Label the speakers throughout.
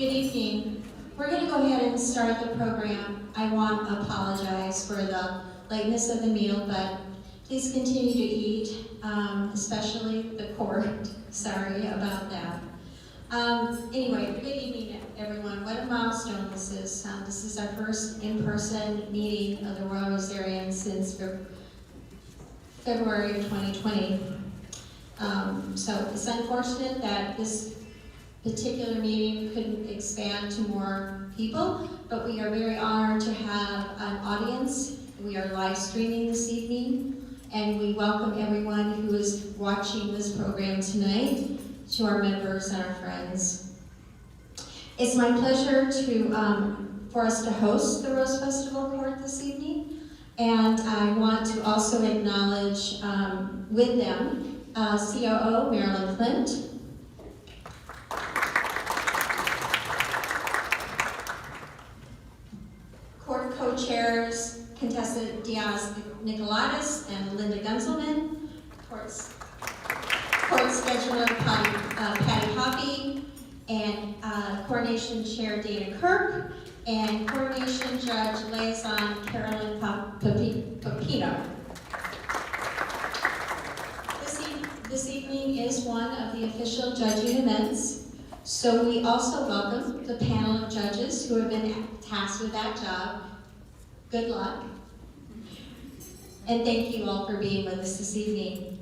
Speaker 1: Good evening. We're going to go ahead and start the program. I want to apologize for the lateness of the meal, but please continue to eat, especially the court. Sorry about that. Anyway, good evening, everyone. What a milestone this is. This is our first in-person meeting of the Royal Rosarian since February of 2020. So it's unfortunate that this particular meeting couldn't expand to more people, but we are very honored to have an audience. We are live streaming this evening, and we welcome everyone who is watching this program tonight, to our members and our friends. It's my pleasure for us to host the Rose Festival Court this evening, and I want to also acknowledge with them COO Marilyn Flint, Court co-chairs Contessa Diaz Nicolatis and Linda Gunzelman, Court scheduler Patty Hoppy, and Coordination Chair Dana Kirk, and Coordination Judge Liaison Carolyn Papino. This evening is one of the official judging events, so we also welcome the panel of judges who have been tasked with that job. Good luck. And thank you all for being with us this evening.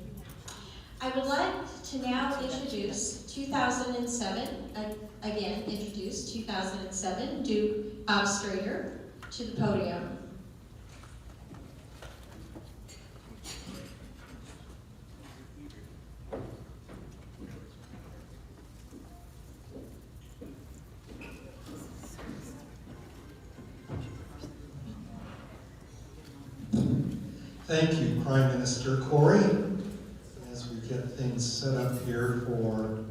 Speaker 1: I would like to now introduce 2007 Duke Bob Strader to the podium.
Speaker 2: Thank you, Prime Minister Corey. As we get things set up here for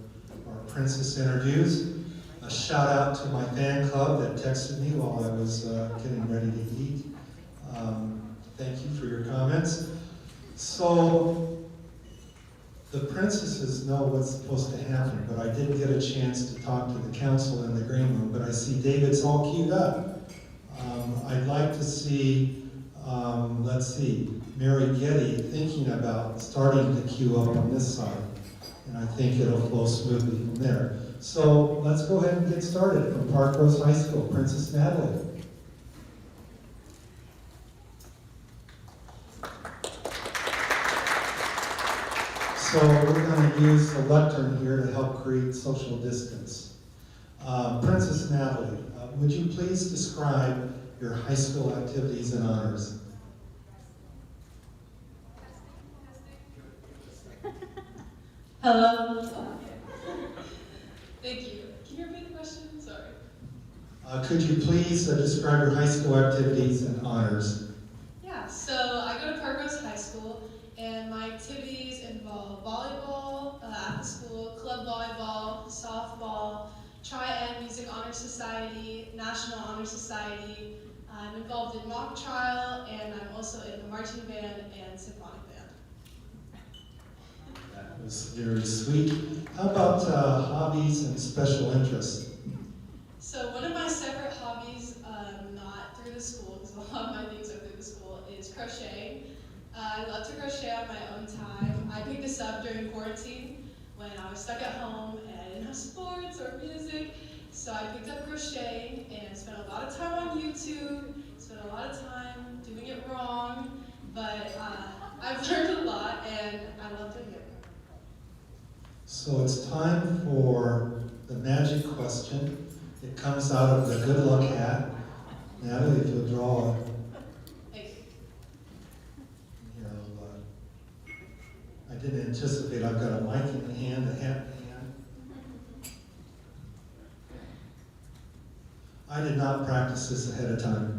Speaker 2: our princess interviews, a shout out to my fan club that texted me while I was getting ready to eat. Thank you for your comments. So, the princesses know what's supposed to happen, but I didn't get a chance to talk to the council in the green room, but I see David's all queued up. I'd like to see Mary Getty thinking about starting to queue up on this side, and I think it'll flow smoothly from there. So let's go ahead and get started from Park Rose High School, Princess Natalie. So we're going to use the lectern here to help create social distance. Princess Natalie, would you please describe your high school activities and honors?
Speaker 3: Hello. Thank you. Can you repeat the question? Sorry.
Speaker 2: Could you please describe your high school activities and honors?
Speaker 3: Yeah, so I go to Park Rose High School, and my activities involve volleyball, after school, club volleyball, softball, Tri-Ed Music Honor Society, National Honor Society. I'm involved in mock trial, and I'm also in the marching band and symphonic band.
Speaker 2: That was very sweet. How about hobbies and special interests?
Speaker 3: So one of my separate hobbies, not through the school, because a lot of my things are through the school, is crocheting. I love to crochet on my own time. I picked this up during quarantine when I was stuck at home and I didn't have sports or music. So I picked up crocheting and spent a lot of time on YouTube, spent a lot of time doing it wrong, but I've learned a lot and I love doing it.
Speaker 2: So it's time for the magic question. It comes out of the good luck hat. Natalie, if you'll draw it. I didn't anticipate I've got a mic in the hand, a hat in the hand. I did not practice this ahead of time.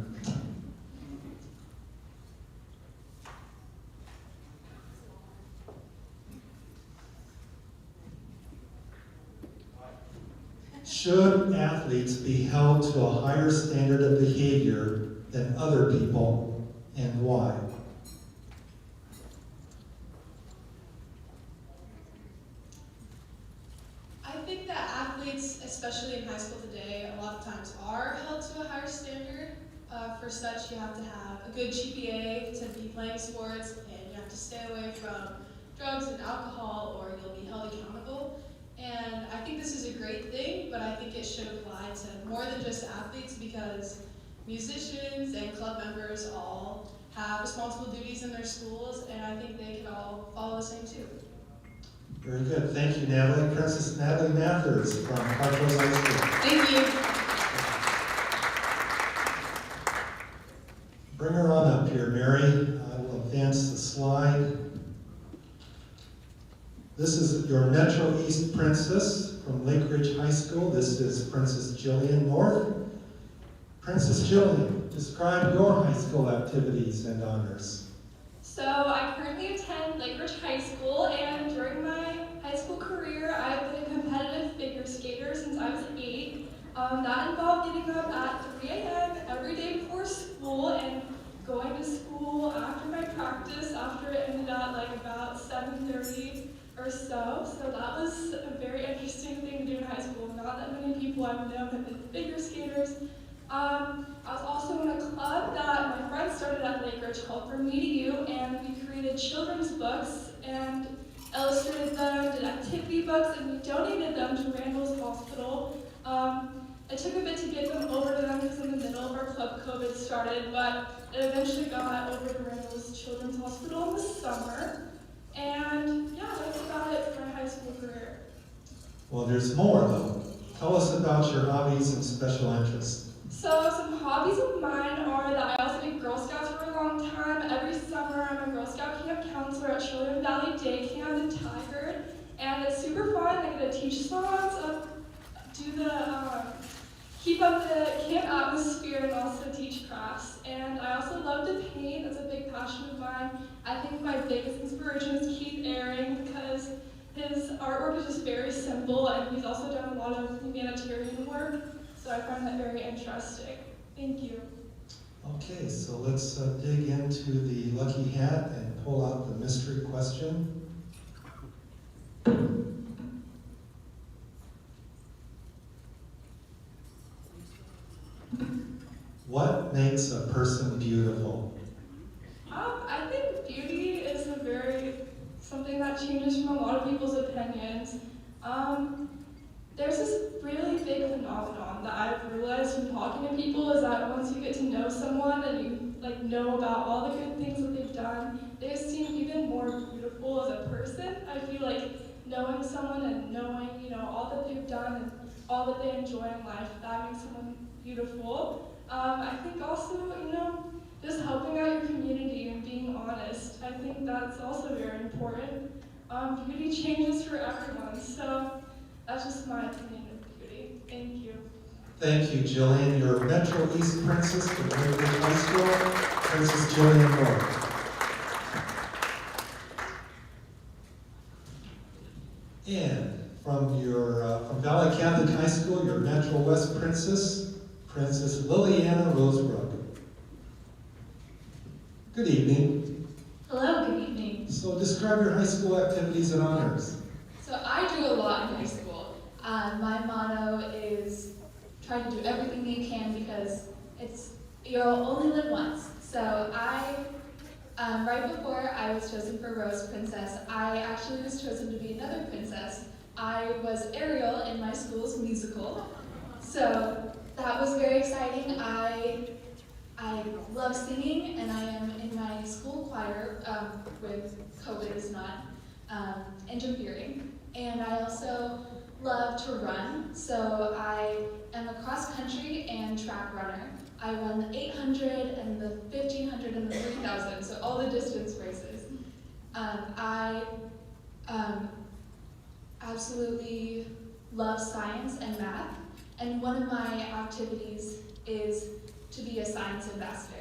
Speaker 2: Should athletes be held to a higher standard of behavior than other people, and why?
Speaker 3: I think that athletes, especially in high school today, a lot of times are held to a higher standard. For such, you have to have a good GPA to be playing sports, and you have to stay away from drugs and alcohol, or you'll be held accountable. And I think this is a great thing, but I think it should apply to more than just athletes, because musicians and club members all have responsible duties in their schools, and I think they can all follow the same too.
Speaker 2: Very good. Thank you, Natalie. Princess Natalie Mathers from Hartford High School.
Speaker 3: Thank you.
Speaker 2: Bring her on up here, Mary. I will advance the slide. This is your Metro East Princess from Lake Ridge High School. This is Princess Jillian North. Princess Jillian, describe your high school activities and honors.
Speaker 4: So I currently attend Lake Ridge High School, and during my high school career, I've been a competitive figure skater since I was 8. That involved getting up at 3 a.m. every day before school and going to school after my practice, after it ended at like about 7:30 or so. So that was a very interesting thing to do in high school. Not that many people I've known have been figure skaters. I was also in a club that my friends started at Lake Ridge called From Me to You, and we created children's books and illustrated them, did activity books, and we donated them to Randall's Hospital. It took a bit to get them over to them because in the middle of our club COVID started, but it eventually got over to Randall's Children's Hospital in the summer. And yeah, that's about it for my high school career.
Speaker 2: Well, there's more though. Tell us about your hobbies and special interests.
Speaker 4: So some hobbies of mine are that I also did Girl Scouts for a long time. Every summer I'm a Girl Scout camp counselor at Children Valley Day Camp in Tigard, and it's super fun. I get to teach songs, keep up the camp atmosphere, and also teach crafts. And I also love to paint. That's a big passion of mine. I think my biggest inspiration is Keith Ehring, because his artwork is just very simple, and he's also done a lot of humanitarian work. So I find that very interesting. Thank you.
Speaker 2: Okay, so let's dig into the lucky hat and pull out the mystery question. What makes a person beautiful?
Speaker 4: I think beauty is something that changes from a lot of people's opinions. There's this really big phenomenon that I've realized from talking to people, is that once you get to know someone and you know about all the good things that they've done, they seem even more beautiful as a person. I feel like knowing someone and knowing, all that they've done and all that they enjoy in life, that makes someone beautiful. I think also, just helping out your community and being honest. I think that's also very important. Beauty changes for everyone, so that's just my opinion of beauty. Thank you.
Speaker 2: Thank you, Jillian. Your Metro East Princess from Lake Ridge High School, Princess Jillian North. And from Valley Catholic High School, your Metro West Princess, Princess Liliana Rosebrook. Good evening.
Speaker 5: Hello, good evening.
Speaker 2: So describe your high school activities and honors.
Speaker 5: So I do a lot in high school. My motto is try to do everything you can, because you'll only live once. So right before I was chosen for Rose Princess, I actually was chosen to be another princess. I was Ariel in my school's musical. So that was very exciting. I love singing, and I am in my school choir with COVID is not interfering. And I also love to run, so I am a cross-country and track runner. I run the 800 and the 1500 and the 3000, so all the distance races. I absolutely love science and math, and one of my activities is to be a science ambassador.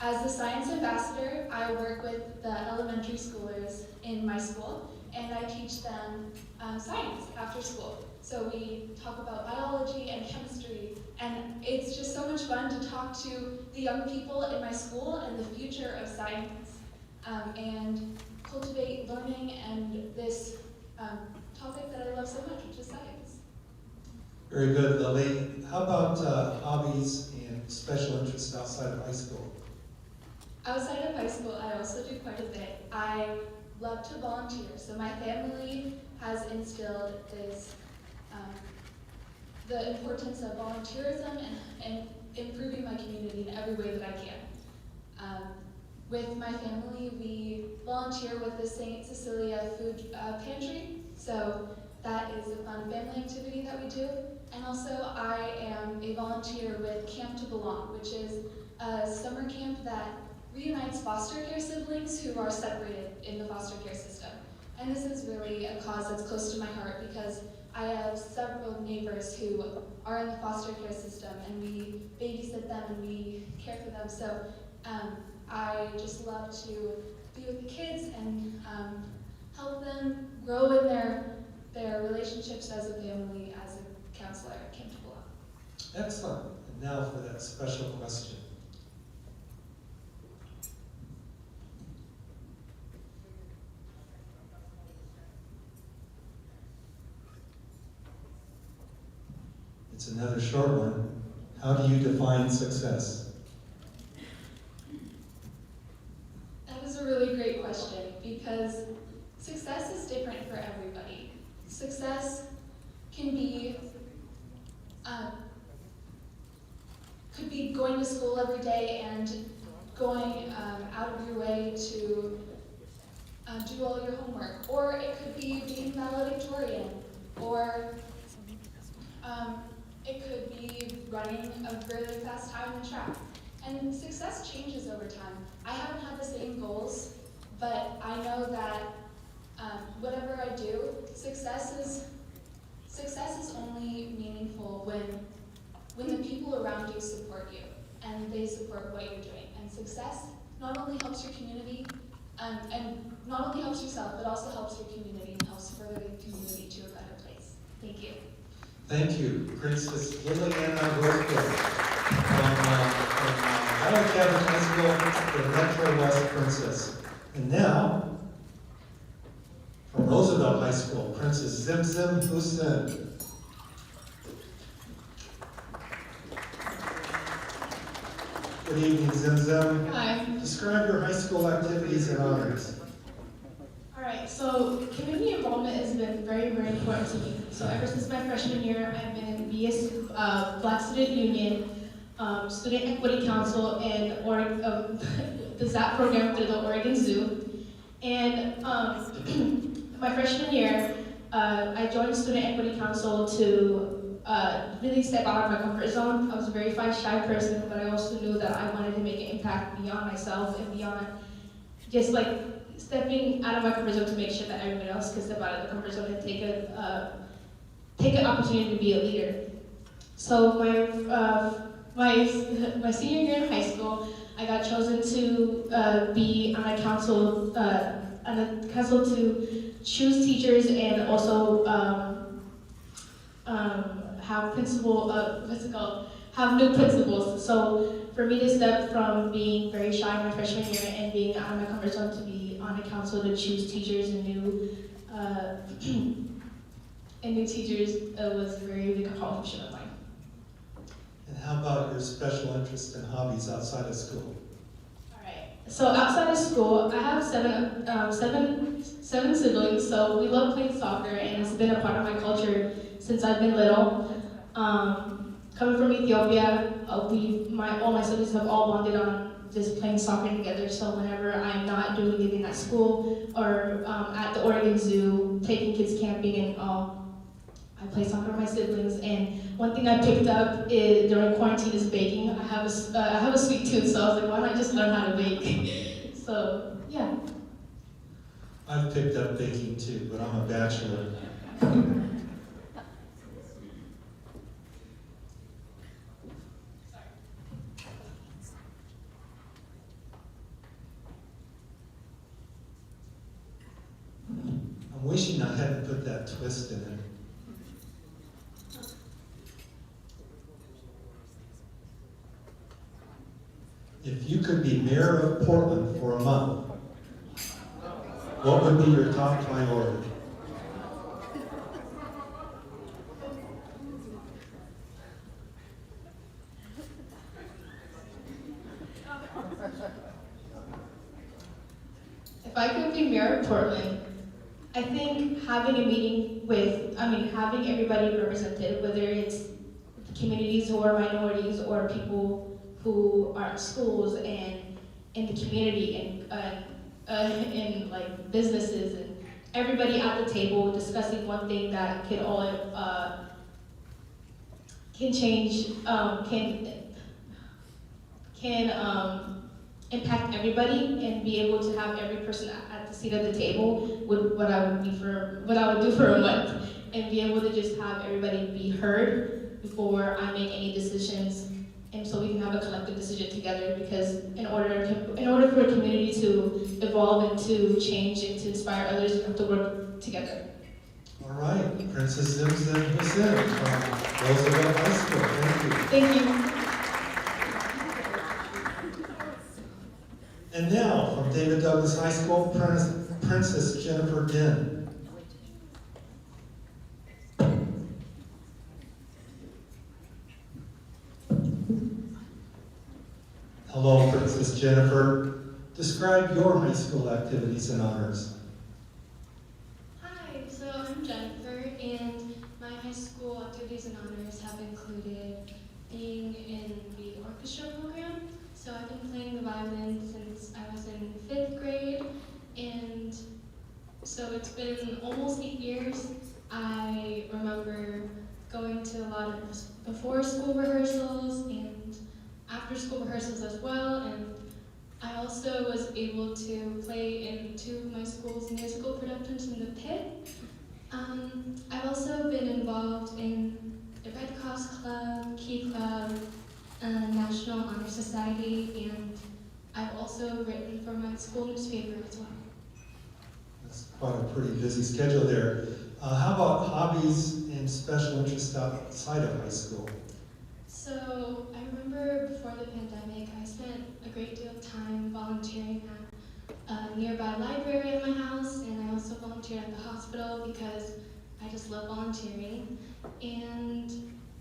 Speaker 5: As the science ambassador, I work with the elementary schoolers in my school, and I teach them science after school. So we talk about biology and chemistry, and it's just so much fun to talk to the young people in my school and the future of science, and cultivate learning and this topic that I love so much, which is science.
Speaker 2: Very good, Lily. How about hobbies and special interests outside of high school?
Speaker 5: Outside of high school, I also do quite a bit. I love to volunteer, so my family has instilled this, the importance of volunteerism and improving my community in every way that I can. With my family, we volunteer with the St. Cecilia Food Pantry, so that is a fun family activity that we do. And also, I am a volunteer with Camp to Belong, which is a summer camp that reunites foster care siblings who are separated in the foster care system. And this is really a cause that's close to my heart because I have several neighbors who are in the foster care system, and we babysit them and we care for them. So I just love to be with the kids and help them grow in their relationships as a family, as a counselor at Camp to Belong.
Speaker 2: Excellent. And now for that special question. It's another short one. How do you define success?
Speaker 5: That is a really great question because success is different for everybody. Success can be could be going to school every day and going out of your way to do all your homework, or it could be being valedictorian, or it could be running a really fast time in track. And success changes over time. I haven't had the same goals, but I know that whatever I do, success is only meaningful when the people around you support you and they support what you're doing. And success not only helps your community, and not only helps yourself, but also helps your community and helps further the community to a better place. Thank you.
Speaker 2: Thank you, Princess Liliana Roseville from Iowa Catholic High School, the Metro West Princess. And now, from Roosevelt High School, Princess Zimzim Hussein. Good evening, Zimzim.
Speaker 6: Hi.
Speaker 2: Describe your high school activities and honors.
Speaker 6: Alright, so community involvement has been very, very important to me. So ever since my freshman year, I've been in BS Black Student Union, Student Equity Council, and the ZAP program through the Oregon Zoo. And my freshman year, I joined Student Equity Council to really step out of my comfort zone. I was a very shy person, but I also knew that I wanted to make an impact beyond myself and beyond just like stepping out of my comfort zone to make sure that everyone else can step out of the comfort zone and take an opportunity to be a leader. So my senior year in high school, I got chosen to be on a council to choose teachers and also have new principals. So for me to step from being very shy my freshman year and being out of my comfort zone to be on a council to choose teachers and new teachers was a very big accomplishment of mine.
Speaker 2: And how about your special interests and hobbies outside of school?
Speaker 6: Alright, so outside of school, I have seven siblings, so we love playing soccer and it's been a part of my culture since I've been little. Coming from Ethiopia, all my siblings have all bonded on just playing soccer together, so whenever I'm not doing anything at school or at the Oregon Zoo, taking kids camping and all, I play soccer with my siblings. And one thing I picked up during quarantine is baking. I have a sweet tooth, so I was like, why not just learn how to bake? So, yeah.
Speaker 2: I've picked up baking too, but I'm a bachelor. I'm wishing I hadn't put that twist in it. If you could be mayor of Portland for a month, what would be your top priority?
Speaker 6: importantly, I think having a meeting having everybody represented, whether it's communities who are minorities or people who are in schools and in the community and like businesses and everybody at the table discussing one thing that can all can change can impact everybody and be able to have every person at the seat of the table would what I would do for a month and be able to just have everybody be heard before I make any decisions and so we can have a collective decision together because in order for a community to evolve and to change and to inspire others, we have to work together.
Speaker 2: All right, Princess Zimzim Hussein from Roosevelt High School. Thank you.
Speaker 6: Thank you.
Speaker 2: And now, from David Douglas High School, Princess Jennifer Din. Hello, Princess Jennifer. Describe your high school activities and honors.
Speaker 7: Hi, so I'm Jennifer, and my high school activities and honors have included being in the orchestra program. So I've been playing the violin since I was in 5th grade, and so it's been almost 8 years. I remember going to a lot of before school rehearsals and after school rehearsals as well, and I also was able to play in 2 of my school's musical productions in the pit. I've also been involved in the Red Cross Club, Key Club, National Honor Society, and I've also written for my school newspaper as well.
Speaker 2: That's quite a pretty busy schedule there. How about hobbies and special interests outside of high school?
Speaker 7: So I remember before the pandemic, I spent a great deal of time volunteering at a nearby library at my house, and I also volunteered at the hospital because I just love volunteering. And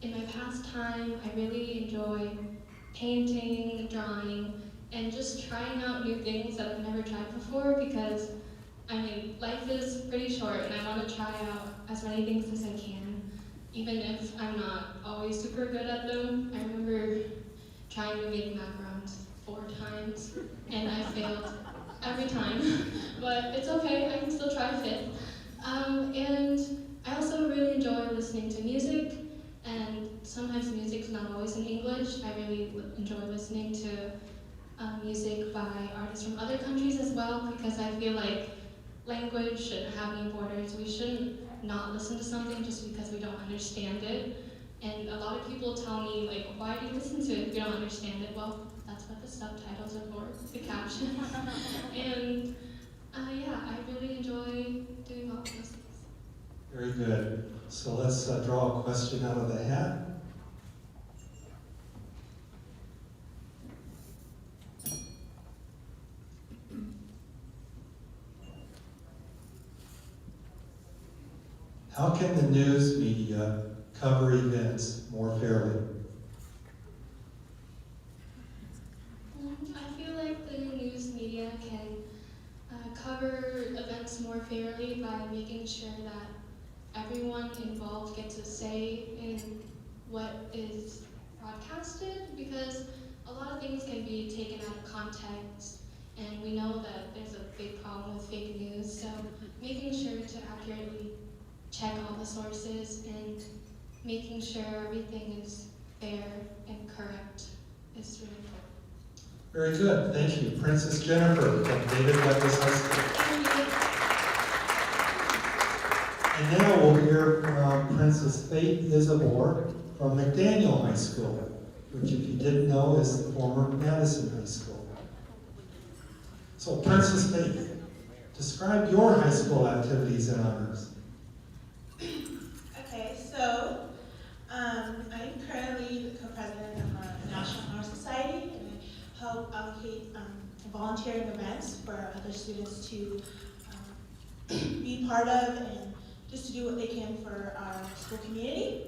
Speaker 7: in my pastime, I really enjoy painting, drawing, and just trying out new things that I've never tried before because, I mean, life is pretty short and I want to try out as many things as I can, even if I'm not always super good at them. I remember trying to make macarons 4 times and I failed every time, but it's okay, I can still try 5th. And I also really enjoy listening to music, and sometimes music's not always in English. I really enjoy listening to music by artists from other countries as well, because I feel like language shouldn't have any borders. We shouldn't not listen to something just because we don't understand it. And a lot of people tell me, like, why do you listen to it if you don't understand it? Well, that's what the subtitles are for, the caption. And yeah, I really enjoy doing all of those things.
Speaker 2: Very good. So let's draw a question out of the hat. How can the news media cover events more fairly?
Speaker 7: I feel like the news media can cover events more fairly by making sure that everyone involved gets a say in what is broadcasted, because a lot of things can be taken out of context, and we know that there's a big problem with fake news, so making sure to accurately check all the sources and making sure everything is fair and correct is really important.
Speaker 2: Very good. Thank you. Princess Jennifer from David Douglas High School. And now we'll hear from Princess Faith Isabor from McDaniel High School, which, if you didn't know, is the former Madison High School. So, Princess Faith, describe your high school activities and honors.
Speaker 8: Okay, so I'm currently the co-president of the National Honor Society, and I help allocate volunteering events for other students to be part of and just to do what they can for our school community.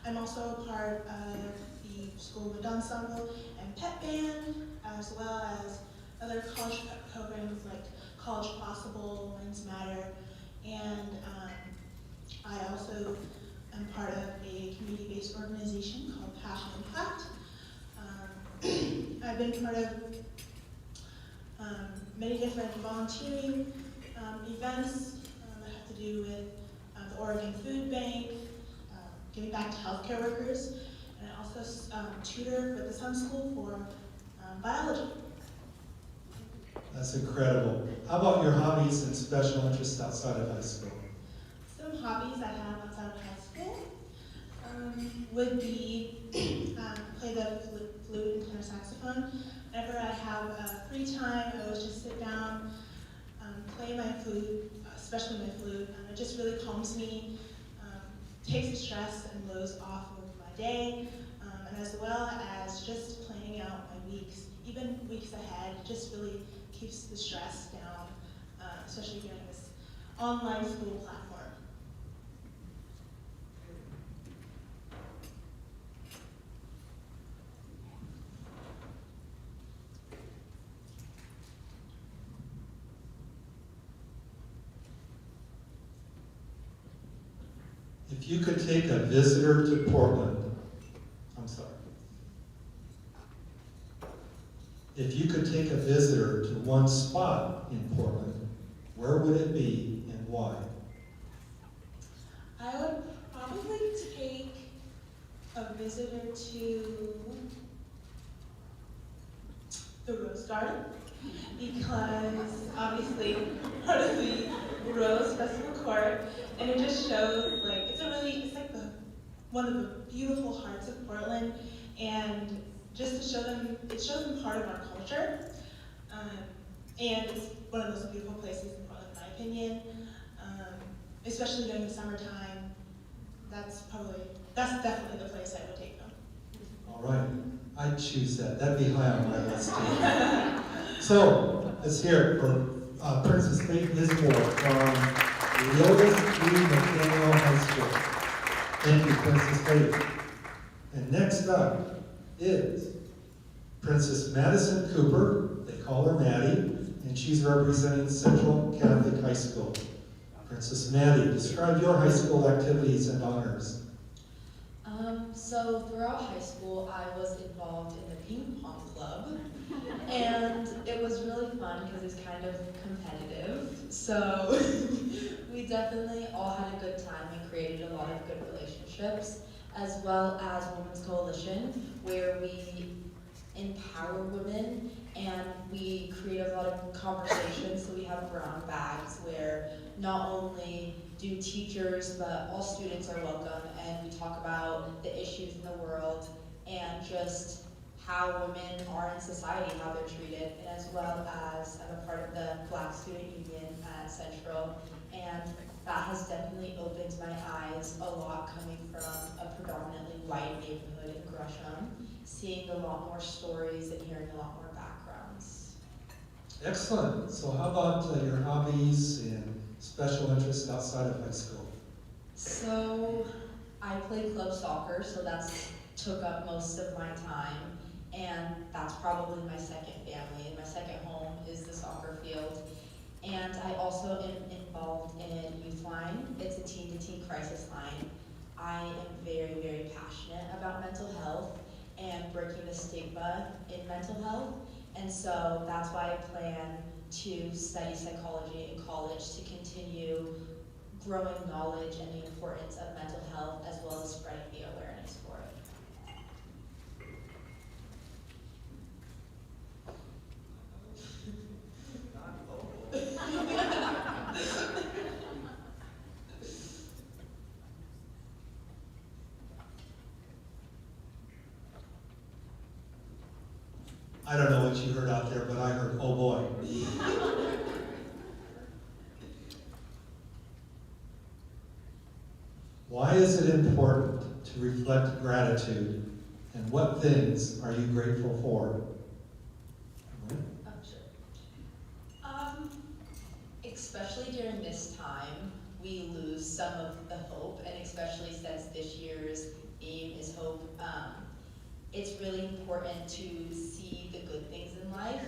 Speaker 8: I'm also a part of the school wood ensemble and pet band, as well as other college prep programs like College Possible, Minds Matter, and I also am part of a community-based organization called Passion Impact. I've been part of many different volunteering events that have to do with the Oregon Food Bank, giving back to healthcare workers, and I also tutor with the Sun School for biology.
Speaker 2: That's incredible. How about your hobbies and special interests outside of high school?
Speaker 8: Some hobbies I have outside of high school would be play the flute and tenor saxophone. Whenever I have free time, I always just sit down, play my flute, especially my flute. It just really calms me, takes the stress and loads off of my day, and as well as just planning out my weeks, even weeks ahead, just really keeps the stress down, especially during this online school platform.
Speaker 2: If you could take a visitor to Portland, if you could take a visitor to one spot in Portland, where would it be and why?
Speaker 8: I would probably take a visitor to the Rose Garden, because obviously part of the Rose Festival Court, and it just shows it's like one of the beautiful hearts of Portland, and just to show them, it shows them part of our culture, and it's one of those beautiful places in Portland, in my opinion, especially during the summertime. That's definitely the place I would take them.
Speaker 2: All right, I'd choose that. That'd be high on my list too. So, let's hear it for Princess Faith Lismore from Leotis Green McDaniel High School. Thank you, Princess Faith. And next up is Princess Madison Cooper. They call her Maddie, and she's representing Central Catholic High School. Princess Maddie, describe your high school activities and honors.
Speaker 9: So throughout high school, I was involved in the ping pong club, and it was really fun because it's kind of competitive. So we definitely all had a good time and created a lot of good relationships, as well as Women's Coalition, where we empower women and we create a lot of conversations. So we have brown bags where not only do teachers, but all students are welcome, and we talk about the issues in the world and just how women are in society, how they're treated, and as well as I'm a part of the Black Student Union at Central, and that has definitely opened my eyes a lot coming from a predominantly white neighborhood in Gresham, seeing a lot more stories and hearing a lot more backgrounds.
Speaker 2: Excellent. So how about your hobbies and special interests outside of high school?
Speaker 9: So I play club soccer, so that's took up most of my time, and that's probably my second family. And my second home is the soccer field. And I also am involved in Youth Line. It's a teen-to-teen crisis line. I am very, very passionate about mental health and breaking the stigma in mental health. And so that's why I plan to study psychology in college, to continue growing knowledge and the importance of mental health, as well as spreading the awareness for it.
Speaker 2: I don't know what you heard out there, but I heard, oh boy. Why is it important to reflect gratitude, and what things are you grateful for?
Speaker 9: Especially during this time, we lose some of the hope, and especially since this year's theme is hope, it's really important to see the good things in life.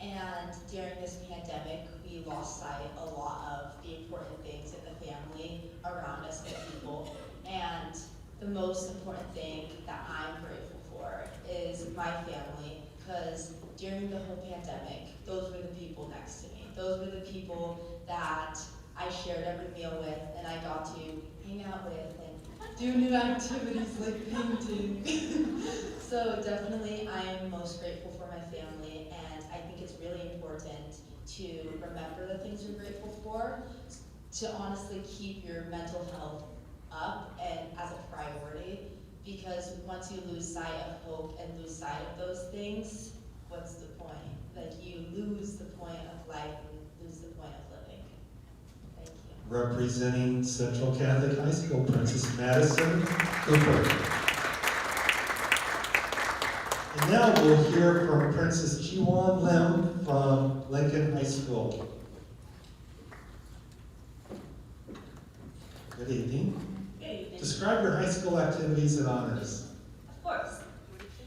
Speaker 9: And during this pandemic, we lost sight a lot of the important things in the family around us as people. And the most important thing that I'm grateful for is my family, because during the whole pandemic, those were the people next to me. Those were the people that I shared every meal with, and I got to hang out with and do new activities like painting. So definitely I am most grateful for my family, and I think it's really important to remember the things you're grateful for, to honestly keep your mental health up and as a priority, because once you lose sight of hope and lose sight of those things, what's the point? Like, you lose the point of life and lose the point of living. Thank you.
Speaker 2: Representing Central Catholic High School, Princess Madison Cooper. And now we'll hear from Princess Jiwon Lim from Lincoln High School. Good evening.
Speaker 10: Good evening.
Speaker 2: Describe your high school activities and honors.
Speaker 10: Of course.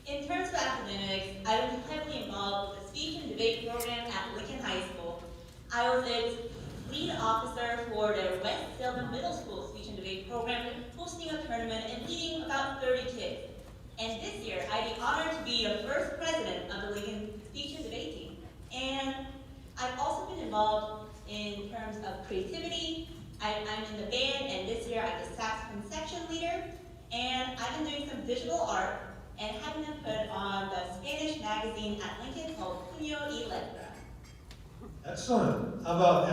Speaker 10: In terms of academics, I was heavily involved with the speech and debate program at Lincoln High School. I was its lead officer for the West Sylvan Middle School speech and debate program, hosting a tournament and leading about 30 kids. And this year, I had the honor to be the first president of the Lincoln speech and debate team. And I've also been involved in terms of creativity. I'm in the band, and this year I'm the saxophone section leader. And I've been doing some digital art and having them put on the Spanish magazine at Lincoln called Puño y Letra.
Speaker 2: Excellent. How about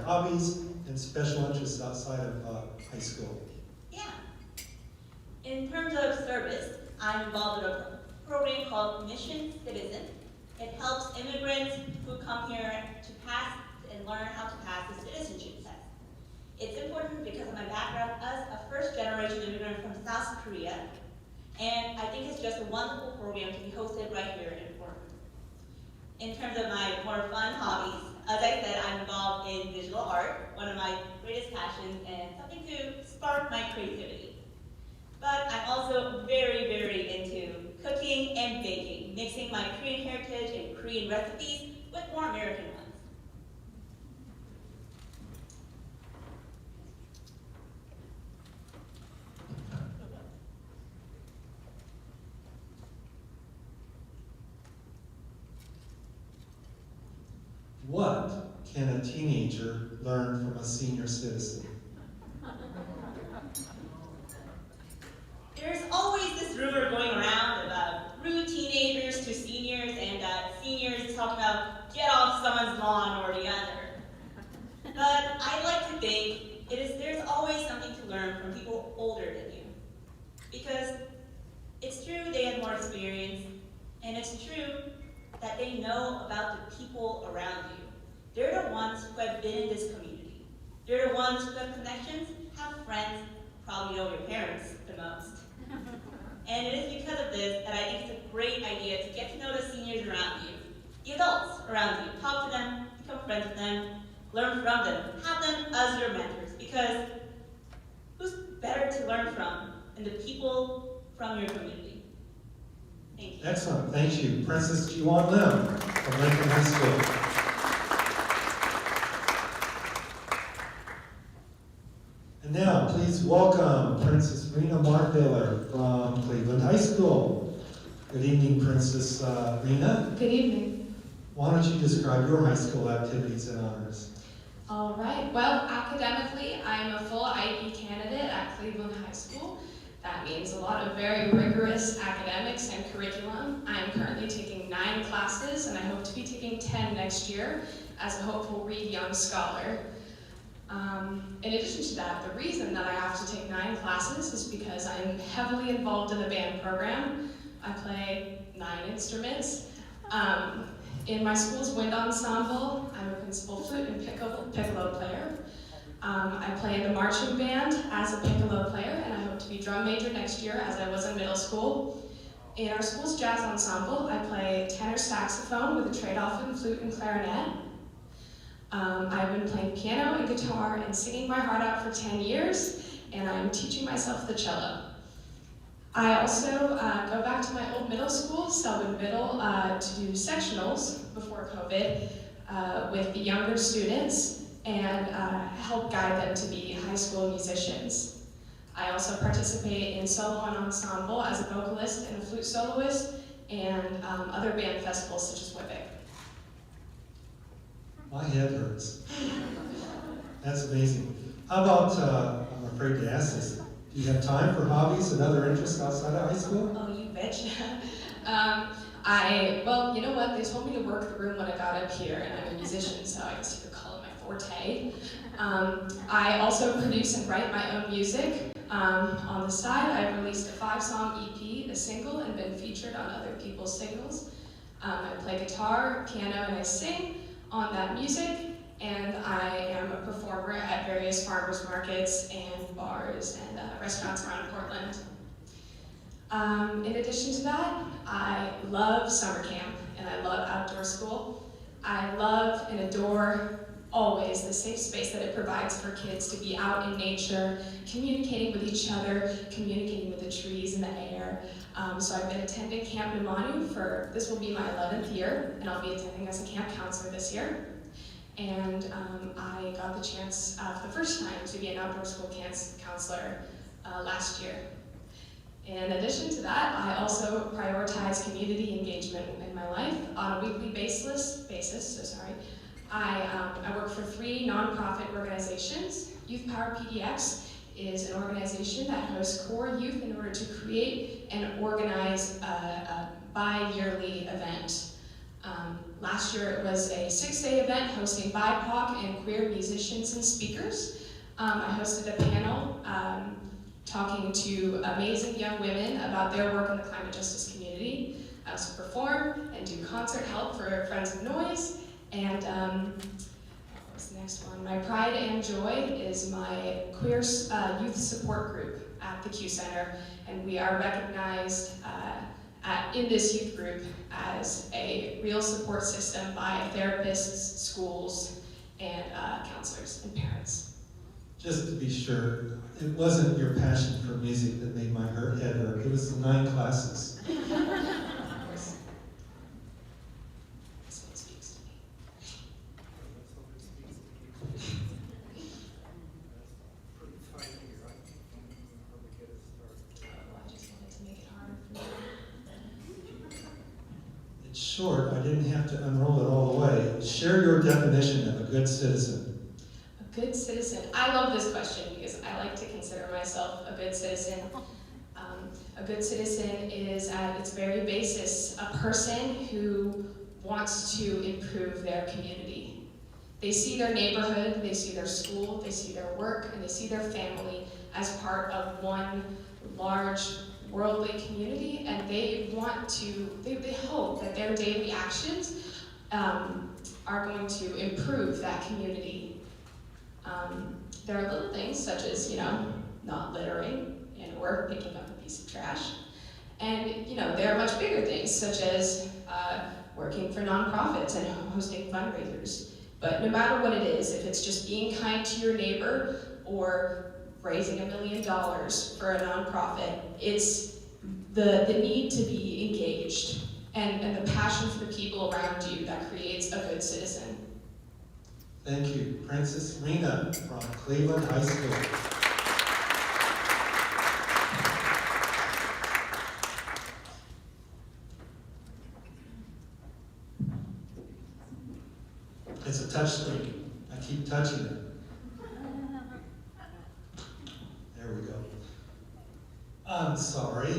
Speaker 2: hobbies and special interests outside of high school?
Speaker 10: Yeah. In terms of service, I'm involved in a program called Mission Citizen. It helps immigrants who come here to pass and learn how to pass the citizenship test. It's important because of my background as a first-generation immigrant from South Korea, and I think it's just a wonderful program to be hosted right here in Portland. In terms of my more fun hobbies, as I said, I'm involved in digital art, one of my greatest passions, and something to spark my creativity. But I'm also very, very into cooking and baking, mixing my Korean heritage and Korean recipes with more American ones.
Speaker 2: What can a teenager learn from a senior citizen?
Speaker 10: There's always this rumor going around about rude teenagers to seniors, and seniors talk about get off someone's lawn or the other. But I like to think there's always something to learn from people older than you. Because it's true they have more experience, and it's true that they know about the people around you. They're the ones who have been in this community. They're the ones who have connections, have friends, probably know your parents the most. And it is because of this that I think it's a great idea to get to know the seniors around you, the adults around you. Talk to them, become friends with them, learn from them, have them as your mentors, because who's better to learn from than the people from your community? Thank you.
Speaker 2: Excellent, thank you. Princess Jiwon Lim from Lincoln High School. And now, please welcome Princess Rena Marthaler from Cleveland High School. Good evening, Princess Rena.
Speaker 11: Good evening.
Speaker 2: Why don't you describe your high school activities and honors?
Speaker 11: All right. Well, academically, I'm a full IB candidate at Cleveland High School. That means a lot of very rigorous academics and curriculum. I'm currently taking 9 classes, and I hope to be taking 10 next year as a hopeful Reed Young Scholar. In addition to that, the reason that I have to take 9 classes is because I'm heavily involved in the band program. I play 9 instruments. In my school's wind ensemble, I'm a principal flute and piccolo player. I play in the marching band as a piccolo player, and I hope to be drum major next year as I was in middle school. In our school's jazz ensemble, I play tenor saxophone with a trade-off in flute and clarinet. I've been playing piano and guitar and singing my heart out for 10 years, and I'm teaching myself the cello. I also go back to my old middle school, Selwyn Middle, to do sectionals before COVID. with the younger students and help guide them to be high school musicians. I also participate in solo and ensemble as a vocalist and a flute soloist, and other band festivals such as WIPIC.
Speaker 2: My head hurts. That's amazing. How about, I'm afraid to ask this, do you have time for hobbies and other interests outside of high school?
Speaker 11: Oh, you betcha. Well, you know what? They told me to work the room when I got up here, and I'm a musician, so I guess you could call it my forte. I also produce and write my own music. On the side, I've released a 5-song EP, a single, and been featured on other people's singles. I play guitar, piano, and I sing on that music, and I am a performer at various farmers markets and bars and restaurants around Portland. In addition to that, I love summer camp and I love outdoor school. I love and adore always the safe space that it provides for kids to be out in nature, communicating with each other, communicating with the trees and the air. So I've been attending Camp Nimanu for, this will be my 11th year, and I'll be attending as a camp counselor this year. And I got the chance for the first time to be an outdoor school counselor last year. In addition to that, I also prioritize community engagement in my life on a weekly basis. I work for 3 nonprofit organizations. Youth Power PDX is an organization that hosts core youth in order to create and organize a bi-yearly event. Last year it was a 6-day event hosting BIPOC and queer musicians and speakers. I hosted a panel talking to amazing young women about their work in the climate justice community. I also perform and do concert help for Friends of Noise. And what's the next one? My Pride and Joy is my queer youth support group at the Q Center, and we are recognized in this youth group as a real support system by therapists, schools, and counselors and parents.
Speaker 2: Just to be sure, it wasn't your passion for music that made my head hurt. It was the 9 classes. It's short. I didn't have to unroll it all the way. Share your definition of a good citizen.
Speaker 11: A good citizen. I love this question because I like to consider myself a good citizen. A good citizen is at its very basis a person who wants to improve their community. They see their neighborhood, they see their school, they see their work, and they see their family as part of one large worldly community, and they hope that their daily actions are going to improve that community. There are little things such as, not littering and or picking up a piece of trash. And, there are much bigger things such as working for nonprofits and hosting fundraisers. But no matter what it is, if it's just being kind to your neighbor or raising $1 million for a nonprofit, it's the need to be engaged and the passion for the people around you that creates a good citizen.
Speaker 2: Thank you. Princess Rena from Cleveland High School. It's a touch screen. I keep touching it. There we go. I'm sorry.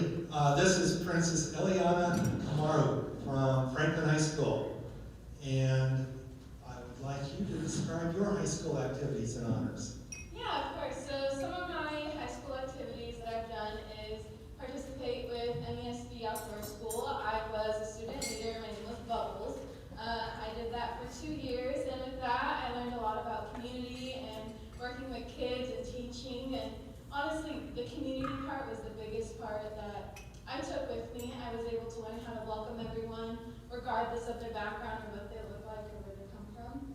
Speaker 2: This is Princess Eliana Kamaru from Franklin High School. And I would like you to describe your high school activities and honors.
Speaker 12: Yeah, of course. So some of my high school activities that I've done is participate with MESB Outdoor School. I was a student leader. My name was Bubbles. I did that for 2 years, and with that, I learned a lot about community and working with kids and teaching. And honestly, the community part was the biggest part that I took with me. I was able to learn how to welcome everyone, regardless of their background or what they look like or where they come from.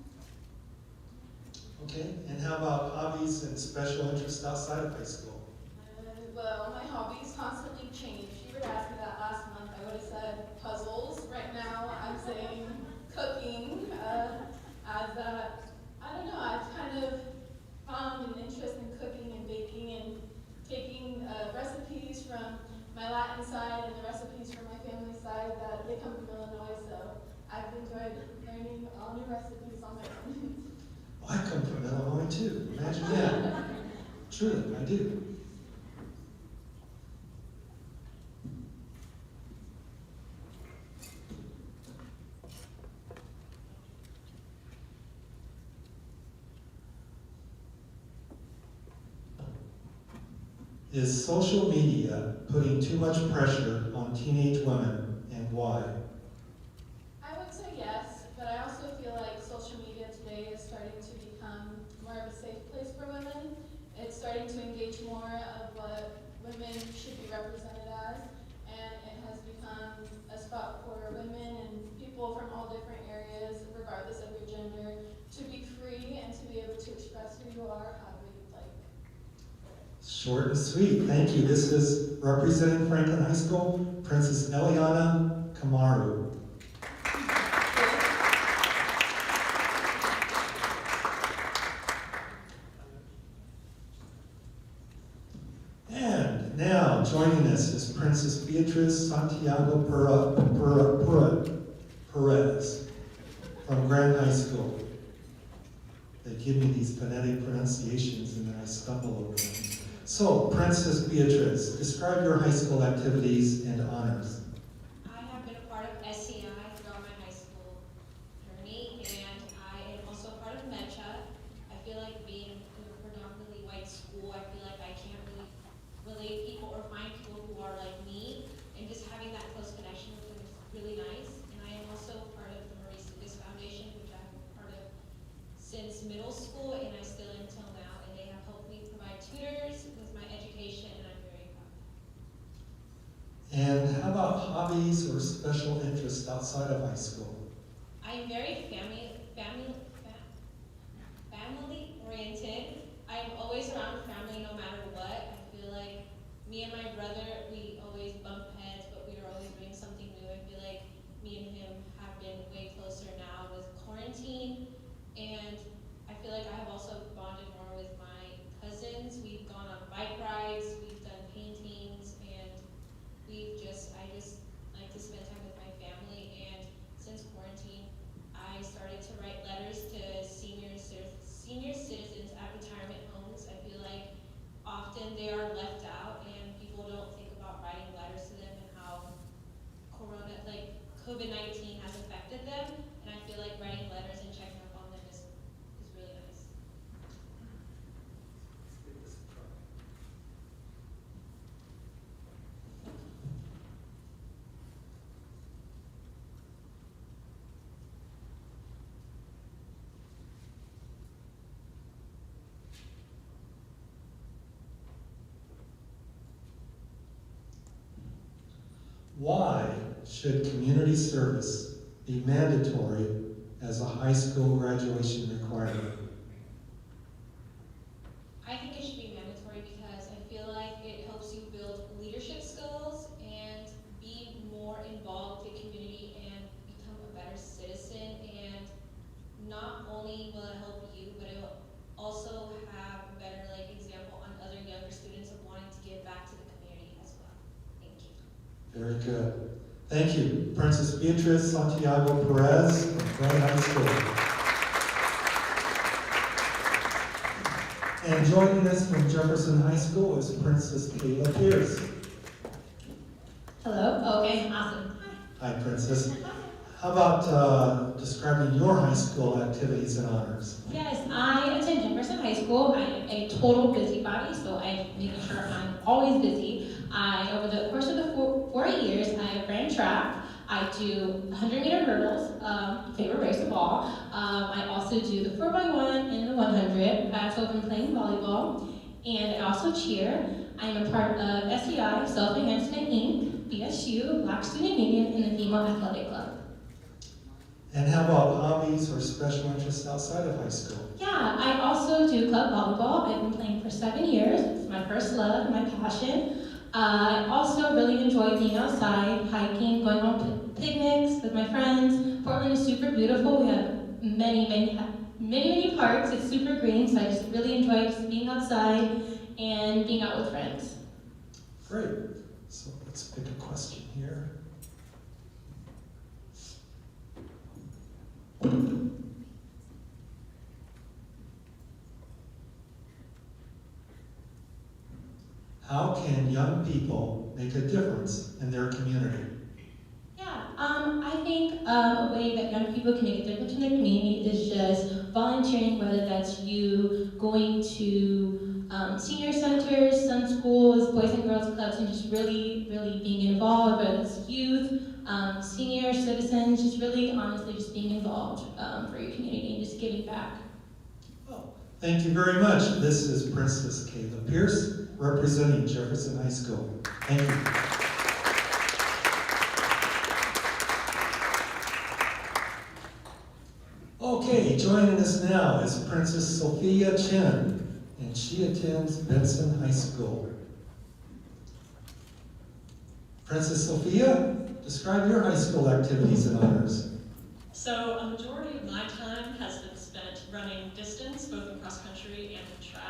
Speaker 2: Okay, and how about hobbies and special interests outside of high school?
Speaker 12: Well, my hobbies constantly change. If you were to ask me that last month, I would have said puzzles. Right now, I'm saying cooking. recipes on my own.
Speaker 2: I come from Illinois too. Imagine that. Truly, I do. Is social media putting too much pressure on teenage women, and why?
Speaker 12: I would say yes, but I also feel like social media today is starting to become more of a safe place for women. It's starting to engage more of what women should be represented as, and it has become a spot for women and people from all different areas, regardless of your gender, to be free and to be able to express who you are however you'd like.
Speaker 2: Short and sweet. Thank you. This is representing Franklin High School, Princess Eliana Kamaru. And now joining us is Princess Beatriz Santiago Perez from Grand High School. They give me these phonetic pronunciations and then I stumble over them. So, Princess Beatriz, describe your high school activities and honors.
Speaker 1: I have been a part of SCI throughout my high school journey, and I am also a part of MECHA. I feel like being in a predominantly white school, I feel like I can't really relate people or find people who are like me, and just having that close connection with them is really nice. And I am also part of the Maurice Lucas Foundation, which I've been part of since middle school, and I still am until now, and they have helped me provide tutors with my education, and I'm very proud.
Speaker 2: And how about hobbies or special interests outside of high school?
Speaker 1: I am very family oriented. I am always around family no matter what. I feel like me and my brother, we always bump heads, but we are always doing something new. I feel like me and him have been way closer now with quarantine, and I feel like I have also bonded more with my cousins. We've gone on bike rides, we've done paintings, and I just like to spend time with my family. And since quarantine, I started to write letters to senior citizens at retirement homes. I feel like often they are left out and people don't think about writing letters to them and how COVID-19 has affected them. And I feel like writing letters and checking up on them is really nice.
Speaker 2: Why should community service be mandatory as a high school graduation requirement?
Speaker 1: I think it should be mandatory because I feel like it helps you build leadership skills and be more involved in the community and become a better citizen. And not only will it help you, but it will also have a better example on other younger students of wanting to give back to the community as well. Thank you.
Speaker 2: Very good. Thank you. Princess Beatriz Santiago Perez from Grand High School. And joining us from Jefferson High School is Princess Kayla Pierce.
Speaker 13: Hello? Okay, awesome.
Speaker 2: Hi, Princess. How about describing your high school activities and honors?
Speaker 13: Yes, I attend Jefferson High School. I am a total busybody, so I'm making sure I'm always busy. Over the course of the 4 years, I ran track. I do 100-meter hurdles, favorite race of all. I also do the 4x1 and the 100. I've also been playing volleyball, and I also cheer. I am a part of SEI, Self-Enhancement Inc., BSU, Black Student Union, and the Female Athletic Club.
Speaker 2: And how about hobbies or special interests outside of high school?
Speaker 13: Yeah, I also do club volleyball. I've been playing for 7 years. It's my first love, my passion. I also really enjoy being outside, hiking, going on picnics with my friends. Portland is super beautiful. We have many parks. It's super green, so I just really enjoy just being outside and being out with friends.
Speaker 2: Great. So let's pick a question here. how can young people make a difference in their community?
Speaker 13: Yeah, I think a way that young people can make a difference in their community is just volunteering, whether that's you going to senior centers, some schools, boys and girls clubs, and just really being involved, whether it's youth, senior citizens, just really honestly just being involved for your community and just giving back.
Speaker 2: Well, thank you very much. This is Princess Kayla Pierce, representing Jefferson High School. Thank you. Okay, joining us now is Princess Sophia Chen, and she attends Benson High School. Princess Sophia, describe your high school activities and honors.
Speaker 14: So a majority of my time has been spent running distance, both in cross country and in track.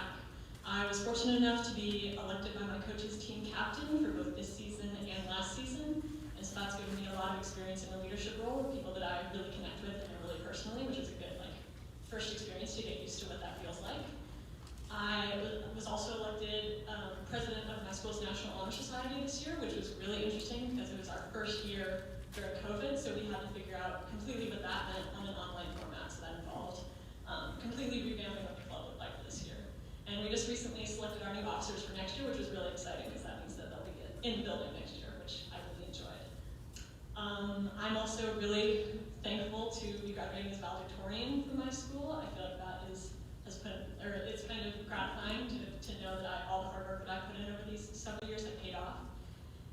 Speaker 14: I was fortunate enough to be elected by my coach's team captain for both this season and last season, and so that's given me a lot of experience in a leadership role with people that I really connect with and really personally, which is a good first experience to get used to what that feels like. I was also elected president of my school's National Honor Society this year, which was really interesting because it was our first year during COVID, so we had to figure out completely what that meant on an online format, so that involved completely revamping what the club looked like for this year. And we just recently selected our new officers for next year, which was really exciting because that means that they'll be in the building next year, which I really enjoyed. I'm also really thankful to be graduating as valedictorian from my school. I feel like that it's kind of gratifying to know that all the hard work that I put in over these several years have paid off.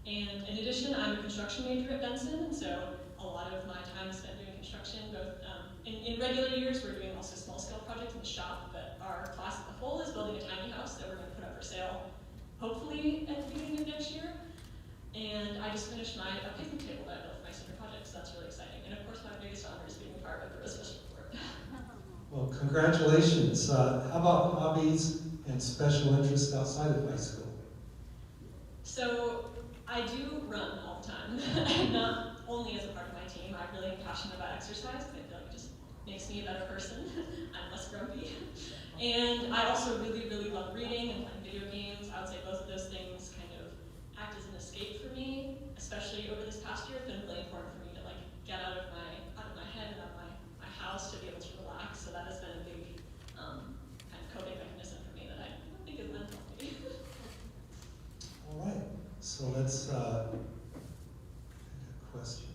Speaker 14: And in addition, I'm a construction major at Benson, and so a lot of my time is spent doing construction, both in regular years, we're doing also small scale projects in the shop, but our class as a whole is building a tiny house that we're going to put up for sale, hopefully at the beginning of next year. And I just finished a picnic table that I built for my senior project, so that's really exciting. And of course, my biggest honor is being a part of the Rosarian report.
Speaker 2: Well, congratulations. How about hobbies and special interests outside of high school?
Speaker 14: So I do run all the time, and not only as a part of my team. I really am passionate about exercise. I feel like it just makes me a better person. I'm less grumpy. And I also really love reading and playing video games. I would say both of those things kind of act as an escape for me, especially over this past year. It's been really important for me to get out of my head and out of my house to be able to relax. So that has been a big kind of coping mechanism for me that I don't think is meant healthy.
Speaker 2: All right, so let's take a question.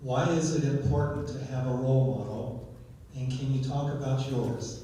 Speaker 2: Why is it important to have a role model, and can you talk about yours?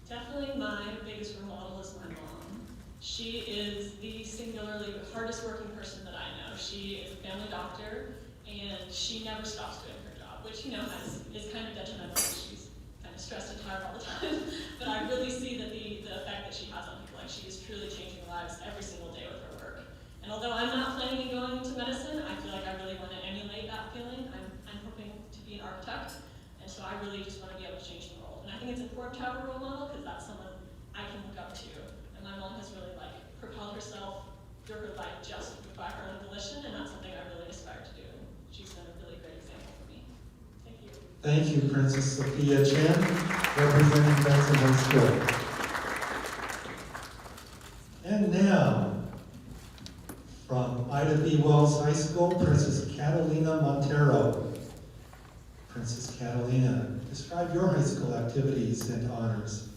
Speaker 14: Definitely my biggest role model is my mom. She is the singularly hardest working person that I know. She is a family doctor, and she never stops doing her job, which is kind of detrimental because she's kind of stressed and tired all the time. But I really see that the effect that she has on people, she is truly changing lives every single day with her work. And although I'm not planning on going into medicine, I feel like I really want to emulate that feeling. I'm hoping to be an architect, and so I really just want to be able to change the world. And I think it's important to have a role model because that's someone I can look up to. And my mom has really propelled herself through her life just by her own volition, and that's something I really aspire to do. And she's been a really great example for me. Thank you.
Speaker 2: Thank you, Princess Sophia Chen, representing Benson High School. And now, from Ida B. Wells High School, Princess Catalina Montero. Princess Catalina, describe your high school activities and honors.